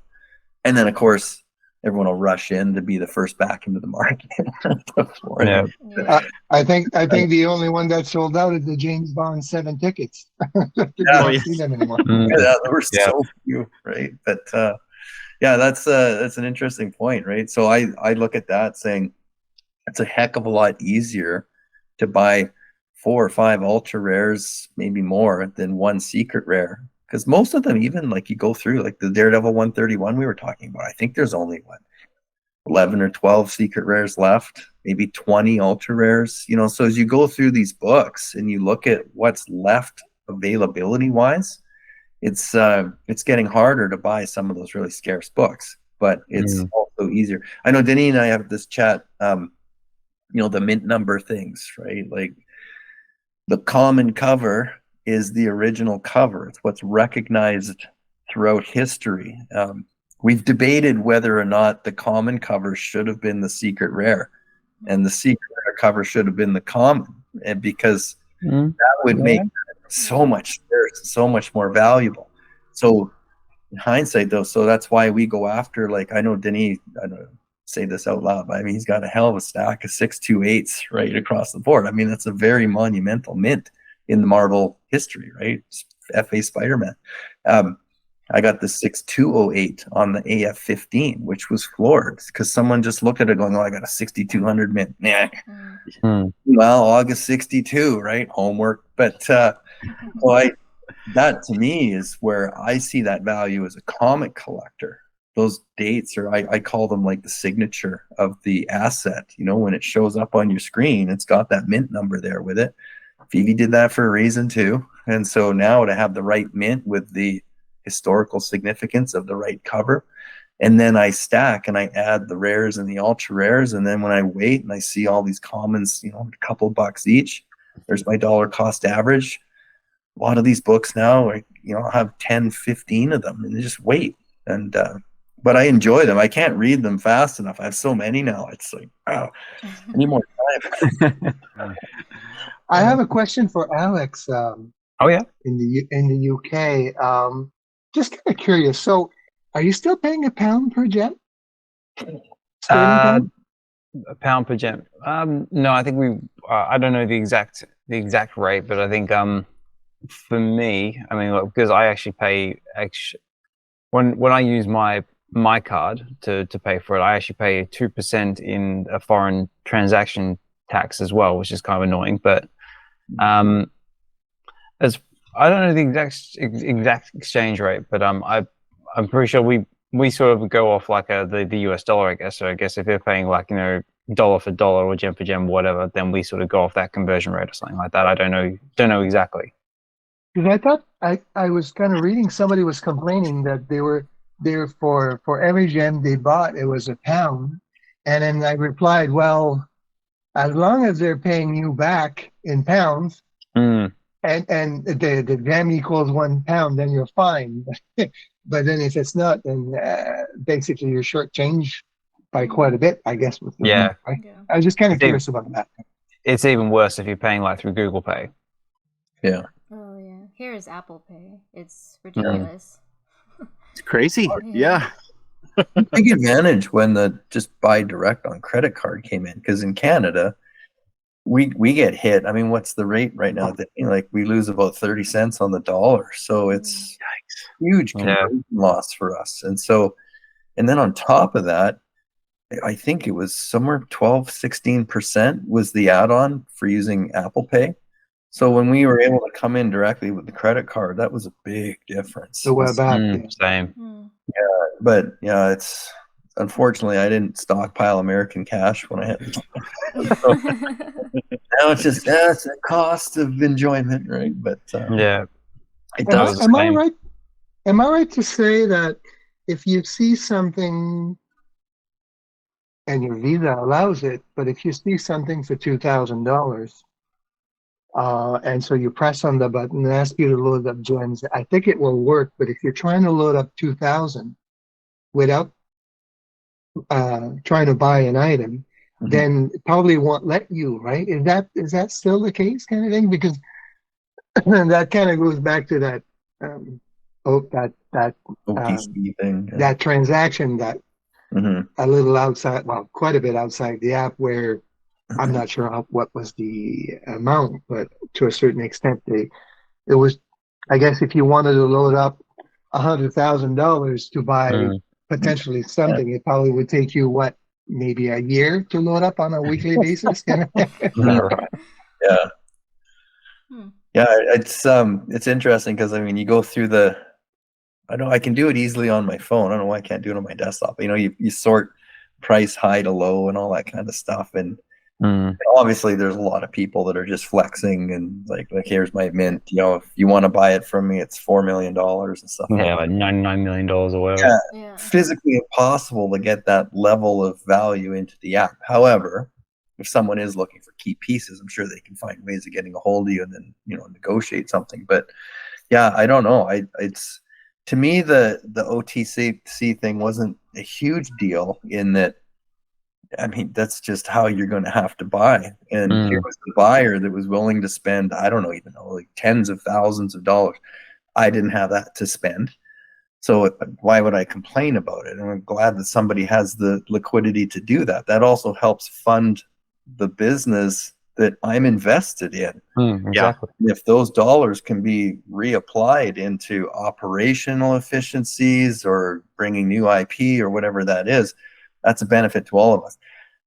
And then, of course, everyone will rush in to be the first back into the market. Yeah. I think the only one that sold out is the James Bond 7 tickets. You don't see them anymore. Yeah, there were so few, right? But yeah, that's an interesting point, right? So I look at that saying it's a heck of a lot easier to buy 4 or 5 ultra rares, maybe more, than one secret rare. Because most of them, even like you go through, like the Daredevil 131 we were talking about, I think there's only 11 or 12 secret rares left, maybe 20 ultra rares. You know, so as you go through these books and you look at what's left availability wise, it's getting harder to buy some of those really scarce books, but it's also easier. I know Denny and I have this chat, you know, the mint number things, right? Like, the common cover is the original cover. It's what's recognized throughout history. We've debated whether or not the common cover should have been the secret rare, and the secret rare cover should have been the common, and because that would make so much scarce, so much more valuable. So in hindsight, though, so that's why we go after, like, I know Denis, I don't say this out loud, but I mean, he's got a hell of a stack of 628s right across the board. I mean, that's a very monumental mint in the Marvel history, right? FA Spider-Man. I got the 6208 on the AF-15, which was floored because someone just looked at it going, oh, I got a 6200 mint. Nah. Well, August 62, right? Homework. But that to me is where I see that value as a comic collector. Those dates are, I call them like the signature of the asset. You know, when it shows up on your screen, it's got that mint number there with it. VeVe did that for a reason too. And so now to have the right mint with the historical significance of the right cover, and then I stack and I add the rares and the ultra rares, and then when I wait and I see all these commons, you know, a couple bucks each, there's my dollar cost average. A lot of these books now, you know, I'll have 10, 15 of them, and they just wait. And but I enjoy them. I can't read them fast enough. I have so many now. It's like, wow, I need more time. I have a question for Alex. Oh yeah, in the UK. Just kind of curious. So, are you still paying £1 per gem? a pound per gem. No, I think we. I don't know the exact rate, but I think for me, I mean, look, because I actually pay when I use my card to pay for it, I actually pay 2% in a foreign transaction tax as well, which is kind of annoying. But as I don't know the exact exchange rate, but I'm pretty sure we sort of go off like the US dollar, I guess. So I guess if you're paying like, you know, dollar for dollar or gem for gem, whatever, then we sort of go off that conversion rate or something like that. I don't know exactly. Because I thought I was kind of reading, somebody was complaining that they were there for every gem they bought, it was £1. And then I replied, well, as long as they're paying you back in pounds, and the gem equals £1, then you're fine. But then if it's not, then basically you're shortchanged by quite a bit, I guess. With the right? I was just kind of curious about that. It's even worse if you're paying like through Google Pay. Yeah. Oh yeah. Here is Apple Pay. It's ridiculous. It's crazy. Yeah. Big advantage when the just buy direct on credit card came in, because in Canada we get hit. I mean, what's the rate right now? Like we lose about 30 cents on the dollar. So it's huge conversion loss for us. And so, and then on top of that, I think it was somewhere 12-16% was the add-on for using Apple Pay. So when we were able to come in directly with the credit card, that was a big difference. The web app. Same. But yeah, it's unfortunately I didn't stockpile American cash when I had so now it's just it's a cost of enjoyment, right? But it does. Am I right? Am I right to say that if you see something and your Visa allows it, but if you see something for $2,000, and so you press on the button and ask you to load up gems, I think it will work. But if you're trying to load up 2,000 without trying to buy an item, then it probably won't let you, right? Is that still the case, kind of thing? Because that kind of goes back to that OTC thing, that transaction that a little outside, well, quite a bit outside the app, where I'm not sure what was the amount, but to a certain extent, it was, I guess, if you wanted to load up $100,000 to buy potentially something, it probably would take you maybe a year to load up on a weekly basis. Yeah. It's interesting because I mean, you go through I know I can do it easily on my phone. I don't know why I can't do it on my desktop. You know, you sort price high to low and all that kind of stuff. And obviously there's a lot of people that are just flexing and like here's my mint, you know, if you want to buy it from me, it's $4 million and stuff. Yeah, like $99 million or whatever. Yeah, physically impossible to get that level of value into the app. However, if someone is looking for key pieces, I'm sure they can find ways of getting a hold of you and then, you know, negotiate something. But yeah, I don't know. It's to me, the OTC thing wasn't a huge deal in that. I mean, that's just how you're going to have to buy. And here was the buyer that was willing to spend, I don't even know, like tens of thousands of dollars. I didn't have that to spend. So why would I complain about it? And I'm glad that somebody has the liquidity to do that. That also helps fund the business that I'm invested in. Exactly. If those dollars can be reapplied into operational efficiencies or bringing new IP or whatever that is, that's a benefit to all of us.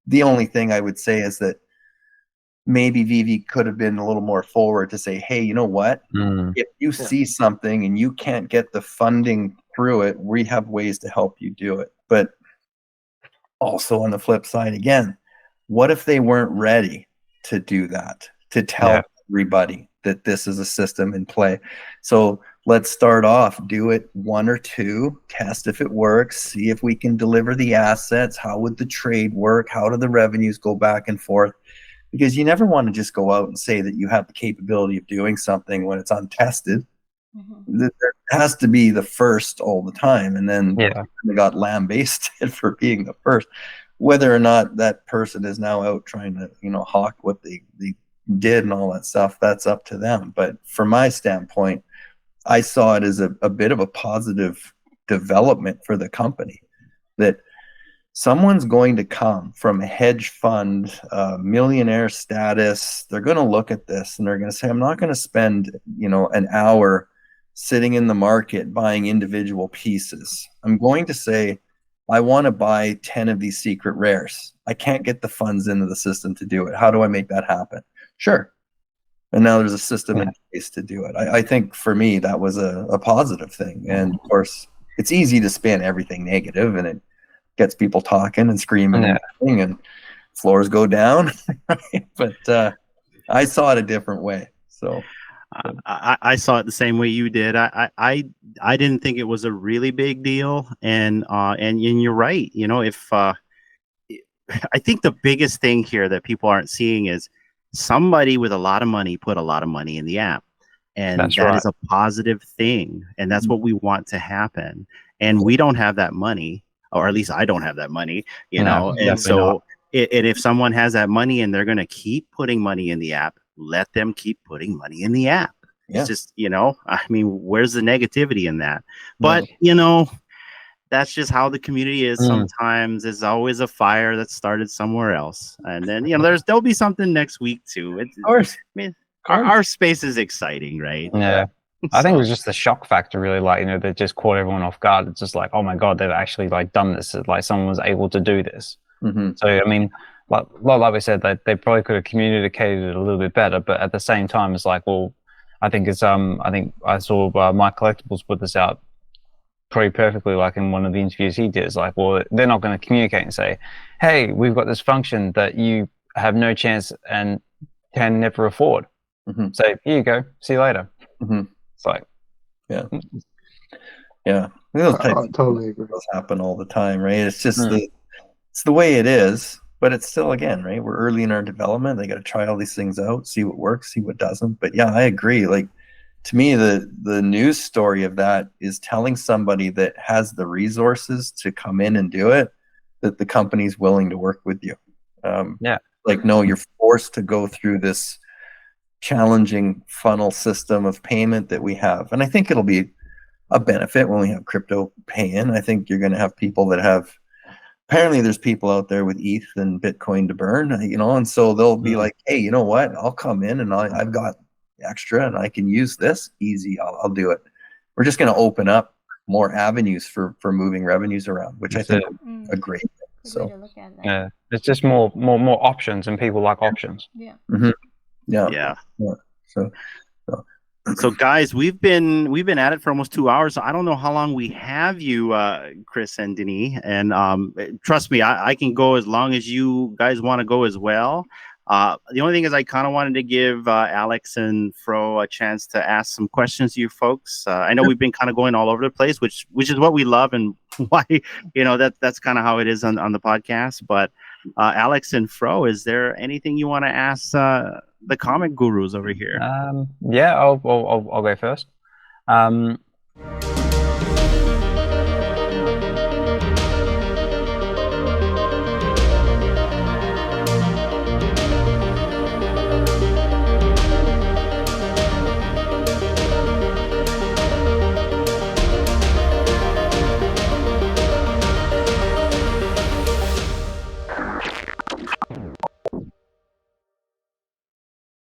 The only thing I would say is that maybe VeVe could have been a little more forward to say, hey, you know what? If you see something and you can't get the funding through it, we have ways to help you do it. But also on the flip side, again, what if they weren't ready to do that, to tell everybody that this is a system in play? So let's start off, do it 1 or 2, test if it works, see if we can deliver the assets. How would the trade work? How do the revenues go back and forth? Because you never want to just go out and say that you have the capability of doing something when it's untested. There has to be the first all the time. And then they got lambasted for being the first. Whether or not that person is now out trying to, you know, hawk what they did and all that stuff, that's up to them. But from my standpoint, I saw it as a bit of a positive development for the company, that someone's going to come from a hedge fund, millionaire status. They're going to look at this and they're going to say, I'm not going to spend, you know, an hour sitting in the market buying individual pieces. I'm going to say, I want to buy 10 of these secret rares. I can't get the funds into the system to do it. How do I make that happen? Sure. And now there's a system in place to do it. I think for me, that was a positive thing. And of course, it's easy to spin everything negative and it gets people talking and screaming and floors go down. But I saw it a different way. So I saw it the same way you did. I didn't think it was a really big deal. And you're right. You know, if I think the biggest thing here that people aren't seeing is somebody with a lot of money put a lot of money in the app, and that is a positive thing, and that's what we want to happen. And we don't have that money, or at least I don't have that money, you know. And so if someone has that money and they're going to keep putting money in the app, let them keep putting money in the app. It's just, you know, I mean, where's the negativity in that? But you know, that's just how the community is. Sometimes there's always a fire that started somewhere else, and then, you know, there'll be something next week too. Of course, I mean, our space is exciting, right? I think it was just the shock factor, really. Like, you know, that just caught everyone off guard. It's just like, oh my god, they've actually like done this. Like, someone was able to do this. So, I mean, like we said, they probably could have communicated it a little bit better. But at the same time, it's like, well, I think I saw Mike Collectibles put this out pretty perfectly, like in one of the interviews he did. It's like, well, they're not going to communicate and say, hey, we've got this function that you have no chance and can never afford. So here you go. See you later. It's like, yeah. Those types of totally agree. things happen all the time, right? It's just it's the way it is, but it's still, again, right? We're early in our development. They got to try all these things out, see what works, see what doesn't. But yeah, I agree. Like, to me, the news story of that is telling somebody that has the resources to come in and do it, that the company's willing to work with you. Like, no, you're forced to go through this challenging funnel system of payment that we have. And I think it'll be a benefit when we have crypto pay in. I think you're going to have people that have, apparently there's people out there with ETH and Bitcoin to burn, you know, and so they'll be like, hey, you know what? I'll come in and I've got extra and I can use this easy. I'll do it. We're just going to open up more avenues for moving revenues around, which I think is a great thing. So yeah, it's just more options, and people like options. Yeah. So guys, we've been at it for almost 2 hours. I don't know how long we have you, Chris and Denis, and trust me, I can go as long as you guys want to go as well. The only thing is, I kind of wanted to give Alex and Fro a chance to ask some questions to you folks. I know we've been kind of going all over the place, which is what we love, and why, you know, that's kind of how it is on the podcast. But Alex and Fro, is there anything you want to ask the comic gurus over here? Yeah, I'll go first.